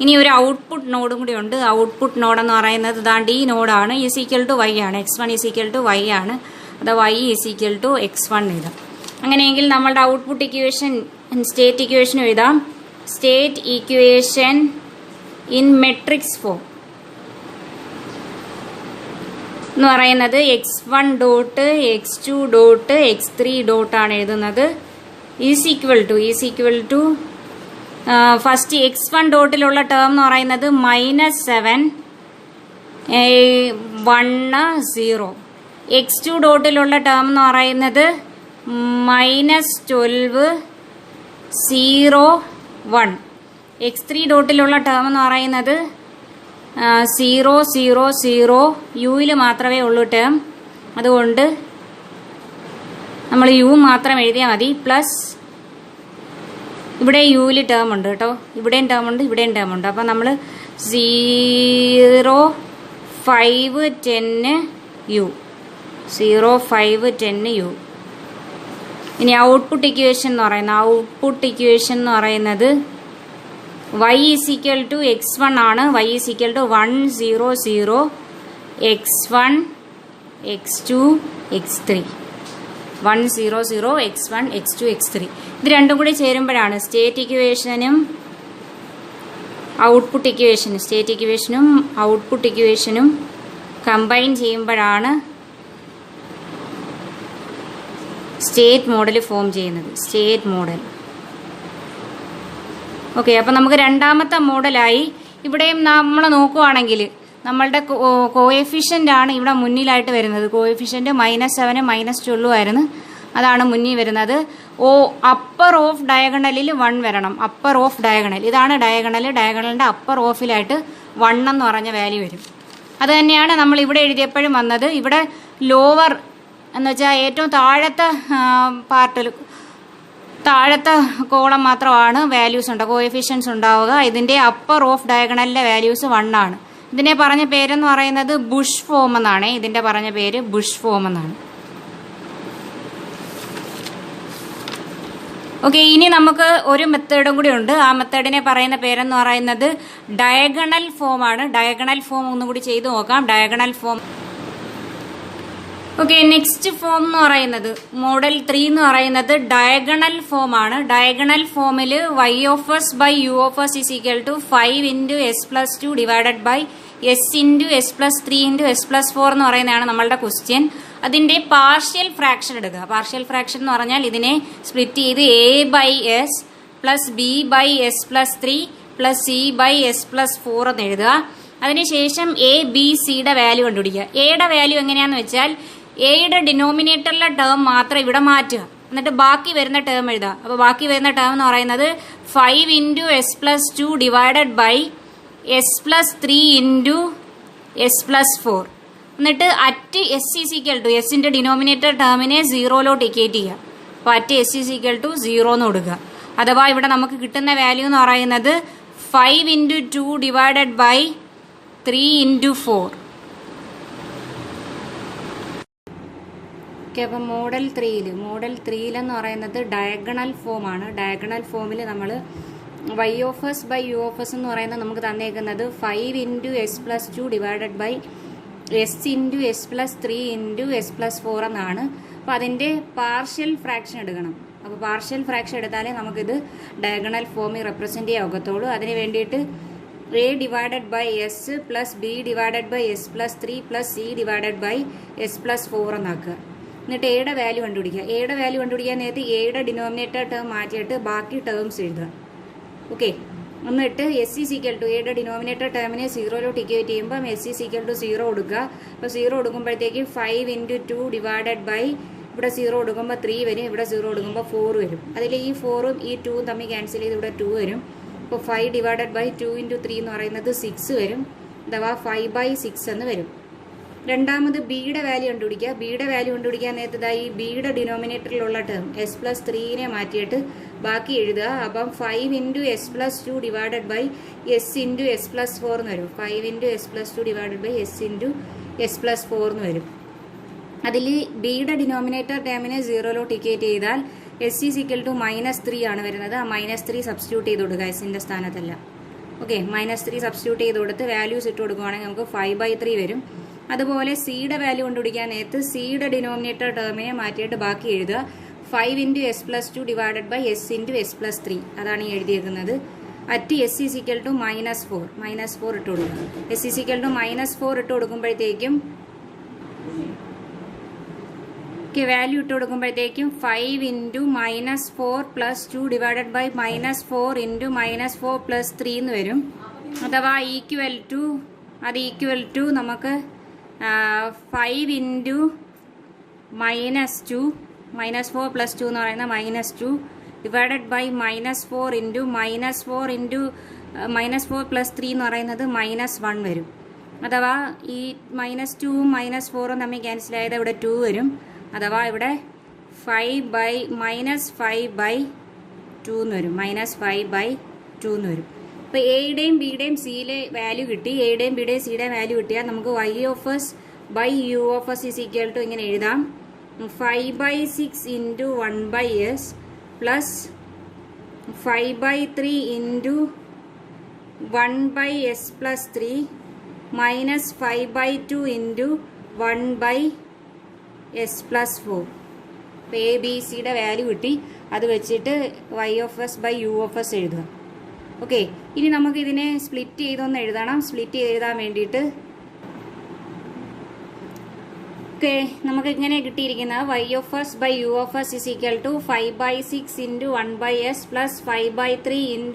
ഇനി ഒരു ഔട്ട്പുട്ട് നോഡും കൂടി ഉണ്ട്. ഔട്ട്പുട്ട് നോഡ് എന്ന് പറയുന്നത് ദാണ്ട് ഈ നോഡാണ്. ഈസ് ഈക്വൽ ടു y ആണ്. x1 is equal to y ആണ്. അത് y is equal to x1 എഴുതാം. അങ്ങനെയെങ്കിൽ നമ്മളുടെ ഔട്ട്പുട്ട് ഇക്വേഷൻ സ്റ്റേറ്റ് ഇക്വേഷൻ എഴുതാം. State equation in matrix form എന്ന് പറയുന്നത് x1 dot x2 dot x3 dot ആണ് എഴുതുന്നത്. Is equal to first x1 ഡോട്ടിലുള്ള ടേം എന്ന് പറയുന്നത് -7 1 0. x2 ഡോട്ടിലുള്ള ടേം എന്ന് പറയുന്നത് -12 0 1. x3 ഡോട്ടിലുള്ള ടേം എന്ന് പറയുന്നത് 0 0 0. യുയിൽ മാത്രമേ ഉള്ളൂ ടേം, അതുകൊണ്ട് നമ്മൾ യു മാത്രം എഴുതിയാൽ മതി. പ്ലസ് ഇവിടെ യുയിൽ ടേം ഉണ്ട് കേട്ടോ, ഇവിടെയും ടേം ഉണ്ട്, ഇവിടെയും ടേം ഉണ്ട്. അപ്പം നമ്മൾ 0 5 10 യു 0 5 10 യു. ഇനി ഔട്ട്പുട്ട് ഇക്വേഷൻ എന്ന് പറയുന്നത് y is equal to x1 ആണ്. y is equal to 1 0 0 x1 x2 x3 1 0 0 x1 x2 x3. ഇത് രണ്ടും കൂടി ചേരുമ്പോഴാണ് സ്റ്റേറ്റ് ഇക്വേഷനും ഔട്ട്പുട്ട് ഇക്വേഷനും കമ്പൈൻ ചെയ്യുമ്പോഴാണ് സ്റ്റേറ്റ് മോഡൽ ഫോം ചെയ്യുന്നത്. State model. ഓക്കെ, അപ്പം നമുക്ക് രണ്ടാമത്തെ മോഡലായി. ഇവിടെയും നമ്മൾ നോക്കുവാണെങ്കിൽ നമ്മളുടെ കോഎഫിഷ്യൻ്റ് ആണ് ഇവിടെ മുന്നിലായിട്ട് വരുന്നത്. കോഎഫിഷ്യൻ്റ് -7 -12 ആയിരുന്നു, അതാണ് മുന്നിൽ വരുന്നത്. അപ്പർ ഓഫ് ഡയഗണലിൽ 1 വരണം. അപ്പർ ഓഫ് ഡയഗണൽ, ഇതാണ് ഡയഗണലിൻ്റെ അപ്പർ ഓഫിലായിട്ട് 1 എന്ന് പറഞ്ഞ വാല്യൂ വരും. അത് തന്നെയാണ് നമ്മൾ ഇവിടെ എഴുതിയപ്പോഴും വന്നത്. ഇവിടെ ലോവർ എന്ന് വെച്ചാൽ ഏറ്റവും താഴത്തെ പാർട്ടിൽ താഴത്തെ കോളം മാത്രമാണ് വാല്യൂസ് ഉണ്ട്, കോഎഫിഷ്യൻസ് ഉണ്ടാവുക. ഇതിൻ്റെ അപ്പർ ഓഫ് ഡയഗണലിൻ്റെ വാല്യൂസ് 1 ആണ്. ഇതിനെ പറഞ്ഞ പേരെന്ന് പറയുന്നത് ബുഷ് ഫോം എന്നാണ്. ഇതിൻ്റെ പറഞ്ഞ പേര് ബുഷ് ഫോം എന്നാണ്. ഓക്കെ, ഇനി നമുക്ക് ഒരു മെത്തേഡും കൂടി ഉണ്ട്. ആ മെത്തേഡിനെ പറയുന്ന പേരെന്ന് പറയുന്നത് ഡയഗണൽ ഫോം ആണ്. ഡയഗണൽ ഫോം ഒന്നും കൂടി ചെയ്തു നോക്കാം. Diagonal form. Okay, next form എന്ന് പറയുന്നത് മോഡൽ 3 എന്ന് പറയുന്നത് ഡയഗണൽ ഫോം ആണ്. ഡയഗണൽ ഫോമിൽ y of s by u of s is equal to 5 into s plus 2 divided by s into s plus 3 into s plus 4 എന്ന് പറയുന്നതാണ് നമ്മളുടെ ക്വസ്റ്റ്യൻ. അതിന്റെ പാർഷ്യൽ ഫ്രാക്ഷൻ എടുക്കുക. പാർഷ്യൽ ഫ്രാക്ഷൻ എന്ന് പറഞ്ഞാൽ ഇതിനെ സ്പ്ലിറ്റ് ചെയ്ത് a by s plus b by s plus 3 plus c by s plus 4 എന്ന് എഴുതുക. അതിനുശേഷം a b cയുടെ വാല്യൂ കണ്ടുപിടിക്കുക. എയുടെ വാല്യൂ എങ്ങനെയാണെന്ന് വെച്ചാൽ എയുടെ ഡിനോമിനേറ്ററിലെ ടേം മാത്രം ഇവിടെ മാറ്റുക, എന്നിട്ട് ബാക്കി വരുന്ന ടേം എഴുതുക. അപ്പോൾ ബാക്കി വരുന്ന ടേം എന്ന് പറയുന്നത് 5 into s plus 2 divided by s plus 3 into s plus 4. എന്നിട്ട് at s is equal to എസിന്റെ ഡിനോമിനേറ്റർ ടേമിനെ 0 ഇക്വേറ്റ് ചെയ്യുക. അപ്പോൾ at s is equal to 0 എന്ന് കൊടുക്കുക. അഥവാ ഇവിടെ നമുക്ക് കിട്ടുന്ന വാല്യൂ എന്ന് പറയുന്നത് 5 into 2 divided by 3 into 4. Okay, അപ്പം മോഡൽ 3-ലെന്ന് പറയുന്നത് ഡയഗണൽ ഫോമാണ്. ഡയഗണൽ ഫോമിൽ നമ്മൾ y of s by u of s എന്ന് പറയുന്നത് നമുക്ക് തന്നേക്കുന്നത് 5 into s plus 2 divided by s into s plus 3 into s plus 4 എന്നാണ്. അപ്പോൾ അതിൻ്റെ പാർഷ്യൽ ഫ്രാക്ഷൻ എടുക്കണം. അപ്പോൾ പാർഷ്യൽ ഫ്രാക്ഷൻ എടുത്താലേ നമുക്കിത് ഡയഗണൽ ഫോമിൽ റെപ്രസെൻറ്റ് ചെയ്യാൻ ഒക്കത്തുള്ളൂ. അതിന് വേണ്ടിയിട്ട് a divided by s plus b divided by s plus 3 plus c divided by s plus 4 എന്നാക്കുക. എന്നിട്ട് എയുടെ വാല്യൂ കണ്ടുപിടിക്കുക. എയുടെ വാല്യൂ കണ്ടുപിടിക്കാൻ നേരത്തെ എയുടെ ഡിനോമിനേറ്റർ ടേം മാറ്റിയിട്ട് ബാക്കി ടേംസ് എഴുതുക. ഓക്കെ, എന്നിട്ട് എസ് ഈസ് ഈക്വൽ ടു എയുടെ ഡിനോമിനേറ്റർ ടേമിനെ 0 ഇക്വേറ്റ് ചെയ്യുമ്പോൾ എസ് ഈസ് ഈക്വൽ ടു 0 കൊടുക്കുക. അപ്പോൾ 0 കൊടുക്കുമ്പോഴത്തേക്ക് 5 into 2 ഡിവൈഡഡ് ബൈ ഇവിടെ 0 കൊടുക്കുമ്പോൾ 3 വരും, ഇവിടെ 0 കൊടുക്കുമ്പോൾ 4 വരും. അതിൽ ഈ 4ഉം ഈ 2ഉം തമ്മിൽ ക്യാൻസൽ ചെയ്ത് ഇവിടെ 2 വരും. അപ്പോൾ 5 divided by 2 into 3 എന്ന് പറയുന്നത് 6 വരും. അഥവാ 5/6 എന്ന് വരും. രണ്ടാമത് ബിയുടെ വാല്യൂ കണ്ടുപിടിക്കുക. ബിയുടെ വാല്യൂ കണ്ടുപിടിക്കാൻ നേരത്തതായി ഈ ബിയുടെ ഡിനോമിനേറ്ററിലുള്ള ടേം S+3നെ മാറ്റിയിട്ട് ബാക്കി എഴുതുക. അപ്പം 5 × S+2 divided by S × S+4 എന്ന് വരും. 5 × S+2 divided by S × S+4 എന്ന് വരും. അതിൽ ബിയുടെ ഡിനോമിനേറ്റർ ടേമിനെ 0 ഇക്വേറ്റ് ചെയ്താൽ S -3 ആണ് വരുന്നത്. ആ -3 സബ്സ്റ്റിറ്റ്യൂട്ട് ചെയ്ത് കൊടുക്കുക എസിൻ്റെ സ്ഥാനത്തല്ല. ഓക്കെ, -3 സബ്സ്റ്റിറ്റ്യൂട്ട് ചെയ്ത് കൊടുത്ത് വാല്യൂസ് ഇട്ട് കൊടുക്കുകയാണെങ്കിൽ നമുക്ക് 5/3 വരും. അതുപോലെ സിയുടെ വാല്യൂ കണ്ടുപിടിക്കാൻ നേരത്ത് സിയുടെ ഡിനോമിനേറ്റർ ടേമിനെ മാറ്റിയിട്ട് ബാക്കി എഴുതുക. 5 × S+2 divided by S × S+3 അതാണ് ഈ എഴുതിയിരിക്കുന്നത്. അറ്റ് S -4 -4 ഇട്ട് കൊടുക്കുക. S -4 ഇട്ട് കൊടുക്കുമ്പോഴത്തേക്കും വാല്യൂ ഇട്ട് കൊടുക്കുമ്പോഴത്തേക്കും 5 × -4 + 2 ഡിവൈഡഡ് ബൈ -4 × -4 + 3 എന്ന് വരും. അഥവാ ഈക്വൽ ടു നമുക്ക് 5 × -2 -4 + 2 എന്ന് പറയുന്ന -2 ഡിവൈഡഡ് ബൈ -4 × -4 + 3 എന്ന് പറയുന്നത് -1 വരും. അഥവാ ഈ -2ഉം -4ഉം തമ്മിൽ ക്യാൻസൽ ആയത് ഇവിടെ 2 വരും. അഥവാ ഇവിടെ -5/2 എന്ന് വരും. -5/2 എന്ന് വരും. അപ്പോൾ എയുടെയും ബിയുടെയും സിയിലെ വാല്യൂ കിട്ടി. എയുടെയും ബിയുടെയും സിയുടെയും വാല്യൂ കിട്ടിയാൽ നമുക്ക് Y(U(s) ഇങ്ങനെ എഴുതാം. 5/6 × 1/s plus 5/3 × 1/s+3 minus 5/2 × 1/s+4. അപ്പോൾ എ ബി സിയുടെ വാല്യൂ കിട്ടി. അത് വെച്ചിട്ട് Y(U(s) എഴുതുക. ഓക്കെ, ഇനി നമുക്ക് ഇതിനെ സ്പ്ലിറ്റ് ചെയ്തൊന്ന് എഴുതണം. സ്പ്ലിറ്റ് ചെയ്ത് എഴുതാൻ വേണ്ടിയിട്ട് ഓക്കെ, നമുക്ക് ഇങ്ങനെ കിട്ടിയിരിക്കുന്നത് Y(U(s) is equal to 5/6 × 1/s plus 5/3 ×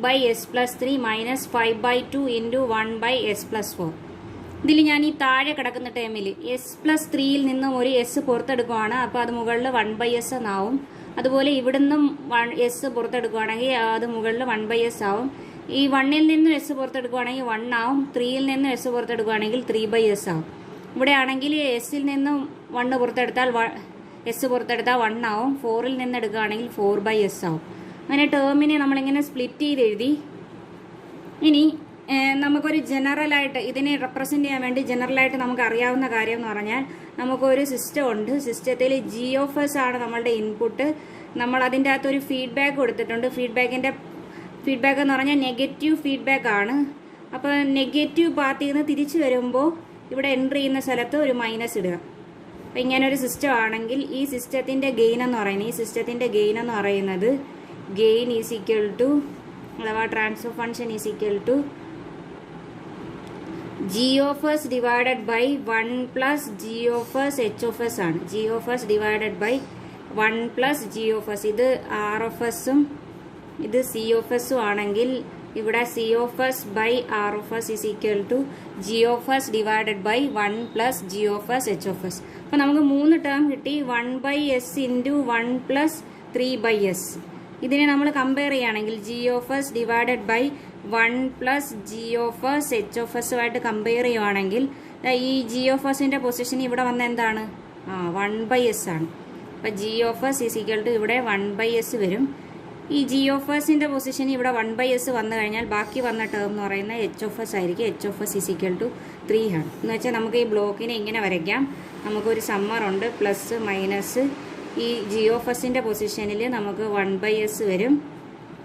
1/s+3 minus 5/2 × 1/s+4. ഇതിൽ ഞാൻ ഈ താഴെ കിടക്കുന്ന ടേമിൽ S+3യിൽ നിന്നും ഒരു S പുറത്തെടുക്കുകയാണ്. അപ്പോൾ അത് മുകളിൽ 1/s എന്നാവും. അതുപോലെ ഇവിടുന്നും S പുറത്തെടുക്കുകയാണെങ്കിൽ അത് മുകളിൽ 1/s ആവും. ഈ 1ൽ നിന്നും S പുറത്തെടുക്കുകയാണെങ്കിൽ 1 ആവും. 3യിൽ നിന്നും S പുറത്തെടുക്കുകയാണെങ്കിൽ 3/s ആവും. ഇവിടെ ആണെങ്കിൽ എസിൽ നിന്നും 1 പുറത്തെടുത്താൽ S പുറത്തെടുത്താൽ 1 ആവും. 4ൽ നിന്ന് എടുക്കുകയാണെങ്കിൽ 4/s ആവും. അങ്ങനെ ടേമിനെ നമ്മളിങ്ങനെ സ്പ്ലിറ്റ് ചെയ്ത് എഴുതി. ഇനി നമുക്കൊരു ജനറലായിട്ട് ഇതിനെ റെപ്രസെൻറ്റ് ചെയ്യാൻ വേണ്ടി ജനറലായിട്ട് നമുക്ക് അറിയാവുന്ന കാര്യം എന്ന് പറഞ്ഞാൽ നമുക്കൊരു സിസ്റ്റം ഉണ്ട്. സിസ്റ്റത്തിൽ G(s) ആണ് നമ്മളുടെ ഇൻപുട്ട്. നമ്മൾ അതിൻ്റെ അകത്തൊരു ഫീഡ്ബാക്ക് കൊടുത്തിട്ടുണ്ട്. ഫീഡ്ബാക്ക് എന്ന് പറഞ്ഞാൽ നെഗറ്റീവ് ഫീഡ്ബാക്ക് ആണ്. അപ്പോൾ നെഗറ്റീവ് പാർട്ടിയിൽ നിന്ന് തിരിച്ചു വരുമ്പോൾ ഇവിടെ എൻട്രി ചെയ്യുന്ന സ്ഥലത്ത് ഒരു മൈനസ് ഇടുക. അപ്പോൾ ഇങ്ങനെ ഒരു സിസ്റ്റം ആണെങ്കിൽ ഈ സിസ്റ്റത്തിൻ്റെ ഗെയിൻ എന്ന് പറയുന്നത് ഗെയിൻ ഈസ് ഈക്വൽ ടു അഥവാ transfer function is equal to G(s) divided by 1 plus G(s) H(s) ആണ്. G(s) divided by 1 plus G(s). ഇത് R(s)ഉം ഇത് C(s)ഉം ആണെങ്കിൽ ഇവിടെ C(s) by R(s) is equal to G(s) divided by 1 plus G(s) H(s). അപ്പോൾ നമുക്ക് 3 ടേം കിട്ടി. 1/s × 1 plus 3/s. ഇതിനെ നമ്മൾ കമ്പയർ ചെയ്യുകയാണെങ്കിൽ G(s) divided by 1 plus G(s) H(s)ആയിട്ട് കമ്പയർ ചെയ്യുകയാണെങ്കിൽ ഈ G(s)ന്റെ പൊസിഷൻ ഇവിടെ വന്ന എന്താണ്? 1/s ആണ്. അപ്പോൾ G(s) ഈസ് ഈക്വൽ ടു ഇവിടെ 1/s വരും. ഈ G(s)ന്റെ പൊസിഷൻ ഇവിടെ 1/s വന്നു കഴിഞ്ഞാൽ ബാക്കി വന്ന ടേം എന്ന് പറയുന്നത് H(s) ആയിരിക്കും. H(s) ഈസ് ഈക്വൽ ടു 3 ആണ്. എന്ന് വെച്ചാൽ നമുക്ക് ഈ ബ്ലോക്കിനെ ഇങ്ങനെ വരയ്ക്കാം. നമുക്കൊരു സമ്മർ ഉണ്ട്, പ്ലസ് മൈനസ്. ഈ G(s)ന്റെ പൊസിഷനിൽ നമുക്ക് 1/s വരും.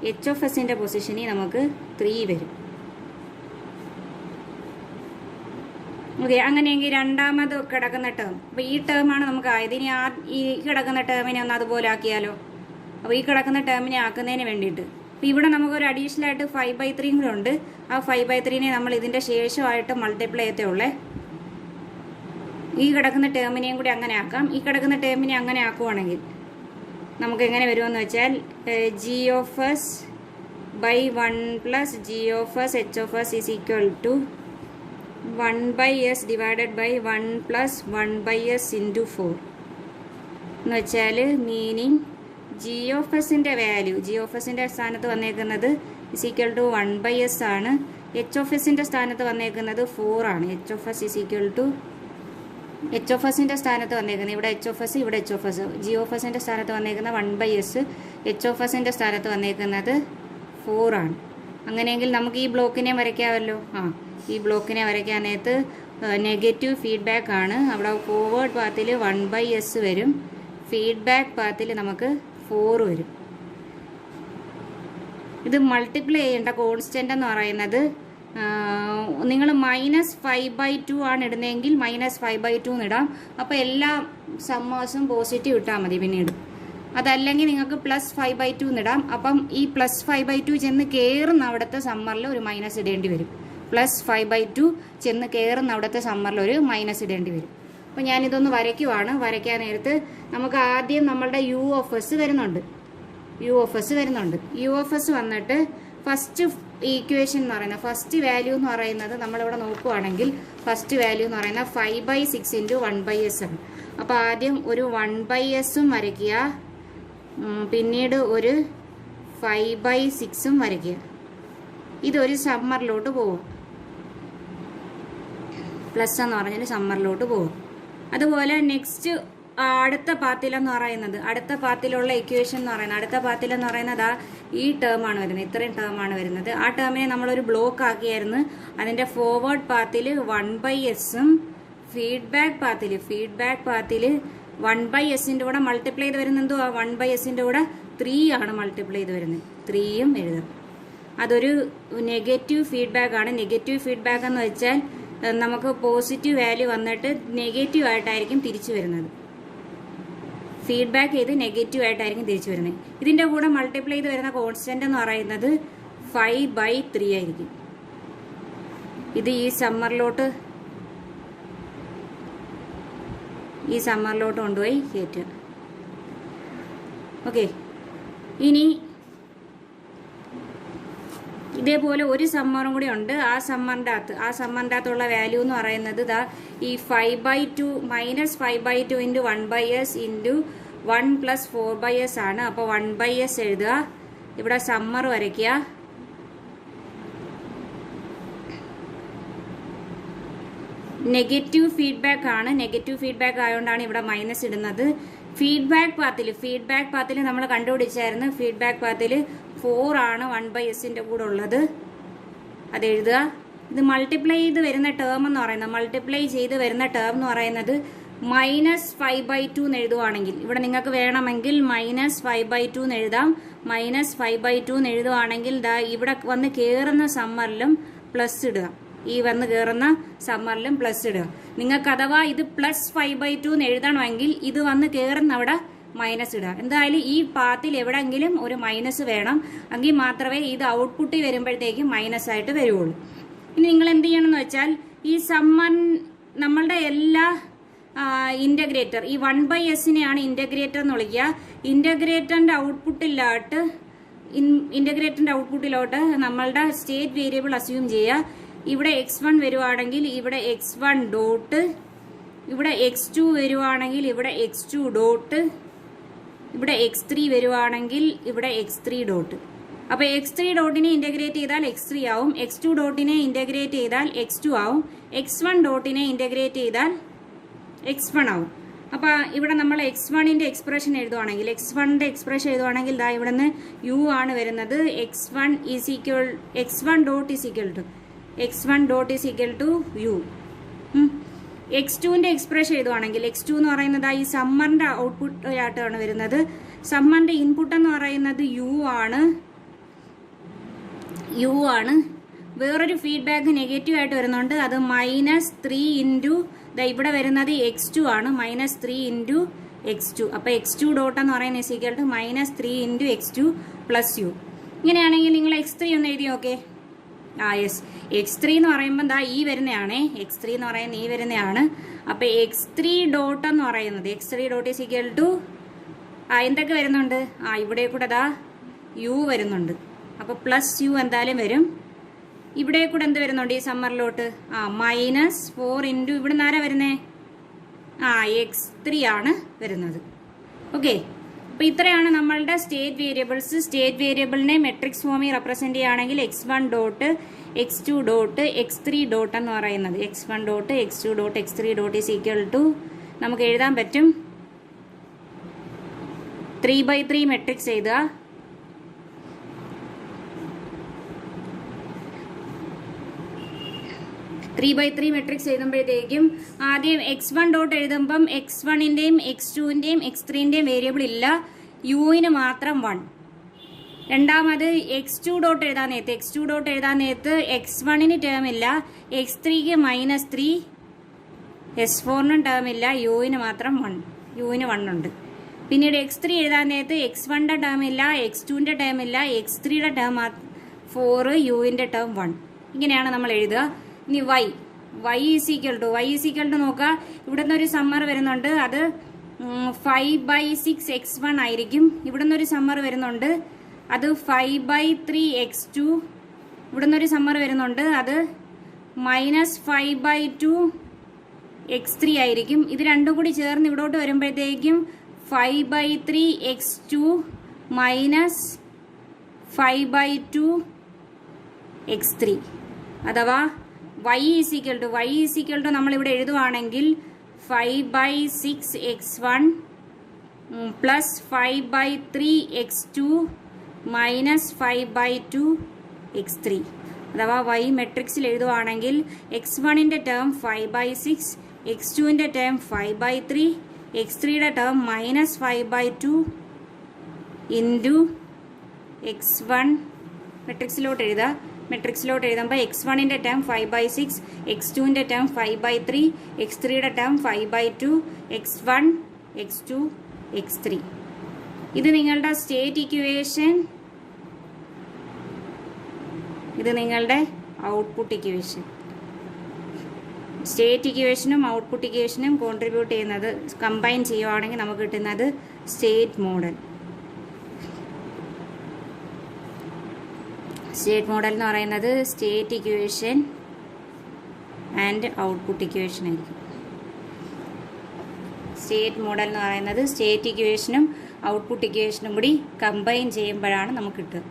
H(s)ന്റെ പൊസിഷനിൽ നമുക്ക് 3 വരും. ഓക്കെ, അങ്ങനെയെങ്കിൽ രണ്ടാമത് കിടക്കുന്ന ടേം, അപ്പോൾ ഈ ടേമാണ് നമുക്ക് ആയത്. ഇനി ഈ കിടക്കുന്ന ടേമിനെ ഒന്ന് അതുപോലെ ആക്കിയാലോ? അപ്പോൾ ഈ കിടക്കുന്ന ടേമിനെ ആക്കുന്നതിന് വേണ്ടിയിട്ട് അപ്പോൾ ഇവിടെ നമുക്കൊരു അഡീഷണൽ ആയിട്ട് 5/3 കൂടെ ഉണ്ട്. ആ 5/3നെ നമ്മൾ ഇതിൻ്റെ ശേഷമായിട്ട് മൾട്ടിപ്ലൈ ചെയ്യത്തേ ഉള്ളേ. ഈ കിടക്കുന്ന ടേമിനെയും കൂടി അങ്ങനെ ആക്കാം. ഈ കിടക്കുന്ന ടേമിനെ അങ്ങനെ ആക്കുവാണെങ്കിൽ നമുക്ക് എങ്ങനെ വരുമെന്ന് വെച്ചാൽ G(s) by 1 plus G(s) H(s) is equal to 1/s divided by 1 plus 1/s × 4 എന്ന് വെച്ചാൽ മീനിങ് ജി ഓഫ് എസിൻ്റെ വാല്യൂ, ജി ഓഫ് എസിൻ്റെ സ്ഥാനത്ത് വന്നേക്കുന്നത് ഇസ് ഈക്വൽ ടു 1/s ആണ്. എച്ച് ഓഫ് എസിൻ്റെ സ്ഥാനത്ത് വന്നേക്കുന്നത് 4 ആണ്. H of S is equal to, H of എസിൻ്റെ സ്ഥാനത്ത് വന്നേക്കുന്നത് ഇവിടെ എച്ച് ഓഫ് എസ്, ഇവിടെ H of S. G of എസിൻ്റെ സ്ഥാനത്ത് വന്നേക്കുന്ന 1/s, എച്ച് ഓഫ് എസിൻ്റെ സ്ഥാനത്ത് വന്നേക്കുന്നത് 4 ആണ്. അങ്ങനെയെങ്കിൽ നമുക്ക് ഈ ബ്ലോക്കിനെ വരയ്ക്കാമല്ലോ. ഈ ബ്ലോക്കിനെ വരയ്ക്കാൻ നേരത്ത് നെഗറ്റീവ് ഫീഡ്ബാക്ക് ആണ്. അവിടെ ഫോർവേഡ് പാത്തിൽ 1/s വരും, ഫീഡ്ബാക്ക് പാത്തിൽ നമുക്ക് 4 വരും. ഇത് മൾട്ടിപ്ലൈ ചെയ്യേണ്ട കോൺസ്റ്റൻ്റ് എന്ന് പറയുന്നത് നിങ്ങൾ -5/2 ആണ് ഇടുന്നതെങ്കിൽ -5/2 എന്ന് ഇടാം. അപ്പോൾ എല്ലാ സമ്മേഴ്സും പോസിറ്റീവ് ഇട്ടാൽ മതി പിന്നീട്. അതല്ലെങ്കിൽ നിങ്ങൾക്ക് +5/2 എന്ന് ഇടാം. അപ്പം ഈ +5/2 ചെന്ന് കയറുന്ന അവിടുത്തെ സമ്മറിൽ ഒരു മൈനസ് ഇടേണ്ടി വരും. +5/2 ചെന്ന് കയറുന്ന അവിടുത്തെ സമ്മറിൽ ഒരു മൈനസ് ഇടേണ്ടി വരും. അപ്പോൾ ഞാനിതൊന്ന് വരയ്ക്കുവാണ്. വരയ്ക്കാൻ നേരത്ത് നമുക്ക് ആദ്യം നമ്മളുടെ യു ഓഫ് എസ് വരുന്നുണ്ട്. യു ഓഫ് എസ് വന്നിട്ട് ഫസ്റ്റ് ഈക്വേഷൻ എന്ന് പറയുന്നത്, ഫസ്റ്റ് വാല്യൂ എന്ന് പറയുന്നത് നമ്മളിവിടെ നോക്കുവാണെങ്കിൽ ഫസ്റ്റ് വാല്യൂ എന്ന് പറയുന്നത് 5/6 × 1/s ആണ്. അപ്പോൾ ആദ്യം ഒരു 1/s വരയ്ക്കുക, പിന്നീട് ഒരു 5/6 വരയ്ക്കുക. ഇതൊരു സമ്മറിലോട്ട് പോവുക, പ്ലസ് എന്ന് പറഞ്ഞാൽ സമ്മറിലോട്ട് പോവുക. അതുപോലെ നെക്സ്റ്റ് അടുത്ത പാത്തിലെന്ന് പറയുന്നത്, അടുത്ത പാത്തിലുള്ള ഇക്വേഷൻ എന്ന് പറയുന്നത്, അടുത്ത പാത്തിലെന്ന് പറയുന്നത് ഈ ടേമാണ് വരുന്നത്, ഇത്രയും ടേമാണ് വരുന്നത്. ആ ടേമിനെ നമ്മളൊരു ബ്ലോക്ക് ആക്കിയായിരുന്നു. അതിൻ്റെ ഫോർവേഡ് പാത്തിൽ 1/s, ഫീഡ്ബാക്ക് പാത്തിൽ 1/sൻ്റെ കൂടെ മൾട്ടിപ്ലൈ ചെയ്ത് വരുന്നത് എന്തുവാ, 1/sൻ്റെ കൂടെ 3 ആണ് മൾട്ടിപ്ലൈ ചെയ്ത് വരുന്നത്. 3യും എഴുതാം. അതൊരു നെഗറ്റീവ് ഫീഡ്ബാക്ക് ആണ്. നെഗറ്റീവ് ഫീഡ്ബാക്ക് എന്ന് വെച്ചാൽ നമുക്ക് പോസിറ്റീവ് വാല്യൂ വന്നിട്ട് നെഗറ്റീവ് ആയിട്ടായിരിക്കും തിരിച്ചു വരുന്നത്. ഫീഡ്ബാക്ക് ചെയ്ത് നെഗറ്റീവ് ആയിട്ടായിരിക്കും തിരിച്ചു വരുന്നത്. ഇതിൻ്റെ കൂടെ മൾട്ടിപ്ലൈ ചെയ്ത് വരുന്ന കോൺസ്റ്റന്റ് എന്ന് പറയുന്നത് 5/3 ആയിരിക്കും. ഇത് ഈ സമ്മറിലോട്ട് കൊണ്ടുപോയി കയറ്റുക. ഓക്കെ, ഇനി ഇതേപോലെ ഒരു സമ്മറും കൂടി ഉണ്ട്. ആ സമ്മറിൻ്റെ അകത്തുള്ള വാല്യൂ എന്ന് പറയുന്നത് ഈ 5/2 -5/2 × 1/s × 1 + 4/s ആണ്. അപ്പോൾ 1/s എഴുതുക, ഇവിടെ സമ്മർ വരയ്ക്കുക. നെഗറ്റീവ് ഫീഡ്ബാക്ക് ആണ്. നെഗറ്റീവ് ഫീഡ്ബാക്ക് ആയതുകൊണ്ടാണ് ഇവിടെ മൈനസ് ഇടുന്നത്. ഫീഡ്ബാക്ക് പാത്തിൽ നമ്മൾ കണ്ടുപിടിച്ചായിരുന്നു. ഫീഡ്ബാക്ക് പാത്തിൽ 4 ആണ് 1/sൻ്റെ കൂടെ ഉള്ളത്. അത് എഴുതുക. ഇത് മൾട്ടിപ്ലൈ ചെയ്ത് വരുന്ന ടേം എന്ന് പറയുന്നത്, -5/2 എന്ന് എഴുതുവാണെങ്കിൽ, ഇവിടെ നിങ്ങൾക്ക് വേണമെങ്കിൽ -5/2 എന്ന് എഴുതാം. -5/2 എന്ന് എഴുതുവാണെങ്കിൽ ഇവിടെ വന്ന് കയറുന്ന സമ്മറിലും പ്ലസ് ഇടുക. ഈ വന്ന് കയറുന്ന സമ്മറിലും പ്ലസ് ഇടുക. നിങ്ങൾക്ക് അഥവാ ഇത് +5/2 എന്ന് എഴുതണമെങ്കിൽ ഇത് വന്ന് കയറുന്ന അവിടെ മൈനസ് ഇടുക. എന്തായാലും ഈ പാത്തിൽ എവിടെയെങ്കിലും ഒരു മൈനസ് വേണം, എങ്കിൽ മാത്രമേ ഇത് ഔട്ട്പുട്ടിൽ വരുമ്പോഴത്തേക്കും മൈനസ് ആയിട്ട് വരുള്ളൂ. ഇനി നിങ്ങൾ എന്ത് ചെയ്യണമെന്ന് വെച്ചാൽ ഈ സമ്മർ നമ്മളുടെ എല്ലാ ഇൻ്റഗ്രേറ്റർ, ഈ 1/sനെയാണ് ഇൻ്റഗ്രേറ്റർ എന്ന് വിളിക്കുക. ഇൻ്റഗ്രേറ്ററിൻ്റെ ഔട്ട്പുട്ടിലോട്ട് നമ്മളുടെ സ്റ്റേറ്റ് വേരിയബിൾ അസ്യൂം ചെയ്യുക. ഇവിടെ x1 വരുവാണെങ്കിൽ ഇവിടെ x1 ഡോട്ട്, ഇവിടെ x2 വരുവാണെങ്കിൽ ഇവിടെ x2 ഡോട്ട്, ഇവിടെ x3 വരുവാണെങ്കിൽ ഇവിടെ x3 ഡോട്ട്. അപ്പോൾ x3 ഡോട്ടിനെ ഇൻ്റഗ്രേറ്റ് ചെയ്താൽ x3 ആവും, x2 ഡോട്ടിനെ ഇൻ്റഗ്രേറ്റ് ചെയ്താൽ x2 ആവും, x1 ഡോട്ടിനെ ഇൻ്റഗ്രേറ്റ് ചെയ്താൽ x1 ആവും. അപ്പോൾ ഇവിടെ നമ്മൾ x1ൻ്റെ എക്സ്പ്രഷൻ എഴുതുവാണെങ്കിൽ, ഇവിടെ നിന്ന് u ആണ് വരുന്നത്. x1 dot is equal to u. x2ൻ്റെ എക്സ്പ്രഷൻ എഴുതുവാണെങ്കിൽ, x2 എന്ന് പറയുന്നത് ഈ സമ്മറിൻ്റെ ഔട്ട്പുട്ട് ആയിട്ടാണ് വരുന്നത്. സമ്മറിൻ്റെ ഇൻപുട്ട് എന്ന് പറയുന്നത് u ആണ്. വേറൊരു ഫീഡ്ബാക്ക് നെഗറ്റീവ് ആയിട്ട് വരുന്നുണ്ട്. അത് -3 × ഇവിടെ വരുന്നത് x2 ആണ്, -3 × x2. അപ്പോൾ x2 ഡോട്ട് എന്ന് പറയുന്നത് is equal to -3 × x2 + u. ഇങ്ങനെയാണെങ്കിൽ നിങ്ങൾ x3 ഒന്ന് എഴുതി നോക്കേ. യെസ്, x3 എന്ന് പറയുമ്പോൾ ഈ വരുന്നതാണ്. അപ്പോൾ x3 ഡോട്ട് എന്ന് പറയുന്നത്, x3 dot is equal to എന്തൊക്കെ വരുന്നുണ്ട്, ഇവിടെ കൂടെ u വരുന്നുണ്ട്. അപ്പോൾ +u എന്തായാലും വരും. ഇവിടെ കൂടെ എന്ത് വരുന്നുണ്ട് ഈ സമ്മറിലോട്ട്, -4 × ഇവിടെ നിന്ന് ആരാ വരുന്നേ, x3 ആണ് വരുന്നത്. ഓക്കെ, അപ്പോൾ ഇത്രയാണ് നമ്മളുടെ സ്റ്റേറ്റ് വേരിയബിൾസ്. സ്റ്റേറ്റ് വേരിയബിളിനെ മെട്രിക്സ് ഫോമിൽ റെപ്രസെന്റ് ചെയ്യുകയാണെങ്കിൽ x1 dot x2 dot x3 dot എന്ന് പറയുന്നത് x1 dot x2 dot x3 dot is equal to നമുക്ക് എഴുതാൻ പറ്റും 3/3 മെട്രിക്സ് എഴുതുക. ത്രീ ബൈ ത്രീ മെട്രിക്സ് എഴുതുമ്പോഴത്തേക്കും ആദ്യം x1 ഡോട്ട് എഴുതുമ്പം x1ന്റെയും x2ന്റെയും x3ന്റെയും വേരിയബിൾ ഇല്ല, യുവിന് മാത്രം 1. രണ്ടാമത് x2 ഡോട്ട് എഴുതാൻ നേരത്ത് x1ന് ടേം ഇല്ല, x3ക്ക് -3, s4നും ടേം ഇല്ല, യുവിന് മാത്രം 1, യുവിന് 1 ഉണ്ട്. പിന്നീട് x3 എഴുതാൻ നേരത്ത് x1ന്റെ ടേം ഇല്ല, x2ന്റെ ടേം ഇല്ല, x3യുടെ ടേം 4, യുവിന്റെ ടേം 1. ഇങ്ങനെയാണ് നമ്മൾ എഴുതുക. ഇനി y ഈസ് ഈക്വൽ ടു നോക്കുക. ഇവിടുന്ന് ഒരു സമ്മർ വരുന്നുണ്ട്, അത് 5/6 x1 ആയിരിക്കും. ഇവിടുന്ന് ഒരു സമ്മർ വരുന്നുണ്ട്, അത് 5/3 x2. ഇവിടുന്ന് ഒരു സമ്മർ വരുന്നുണ്ട്, അത് -5/2 x3 ആയിരിക്കും. ഇത് രണ്ടും കൂടി ചേർന്ന് ഇവിടോട്ട് വരുമ്പോഴത്തേക്കും 5/3 x2 -5/2 x3. അഥവാ y ഈസ് ഈക്വൽ ടു നമ്മളിവിടെ എഴുതുവാണെങ്കിൽ 5/6 x1 പ്ലസ് 5/3 x2 -5/2 x3. അഥവാ y മെട്രിക്സിൽ എഴുതുവാണെങ്കിൽ x1ന്റെ ടേം 5/6, x2ന്റെ ടേം 5/3, x3യുടെ ടേം -5/2 ഇൻറ്റു x1 മെട്രിക്സിലോട്ട് എഴുതുമ്പോൾ x1ന്റെ ടേം 5/6, x2ന്റെ ടേം 5/3, x3യുടെ ടേം 5/2, x1, x2, x3. ഇത് നിങ്ങളുടെ സ്റ്റേറ്റ് ഇക്വേഷൻ, ഇത് നിങ്ങളുടെ ഔട്ട്പുട്ട് ഇക്വേഷൻ. സ്റ്റേറ്റ് ഇക്വേഷനും ഔട്ട്പുട്ട് ഇക്വേഷനും കോൺട്രിബ്യൂട്ട് ചെയ്യുന്നത് കമ്പൈൻ ചെയ്യുവാണെങ്കിൽ നമുക്ക് കിട്ടുന്നത് സ്റ്റേറ്റ് മോഡൽ. സ്റ്റേറ്റ് മോഡൽ എന്ന് പറയുന്നത് state equation and output equation ആയിരിക്കും. സ്റ്റേറ്റ് മോഡൽ എന്ന് പറയുന്നത് സ്റ്റേറ്റ് ഇക്വേഷനും ഔട്ട്പുട്ട് ഇക്വേഷനും കൂടി കമ്പൈൻ ചെയ്യുമ്പോഴാണ് നമുക്ക് കിട്ടുക.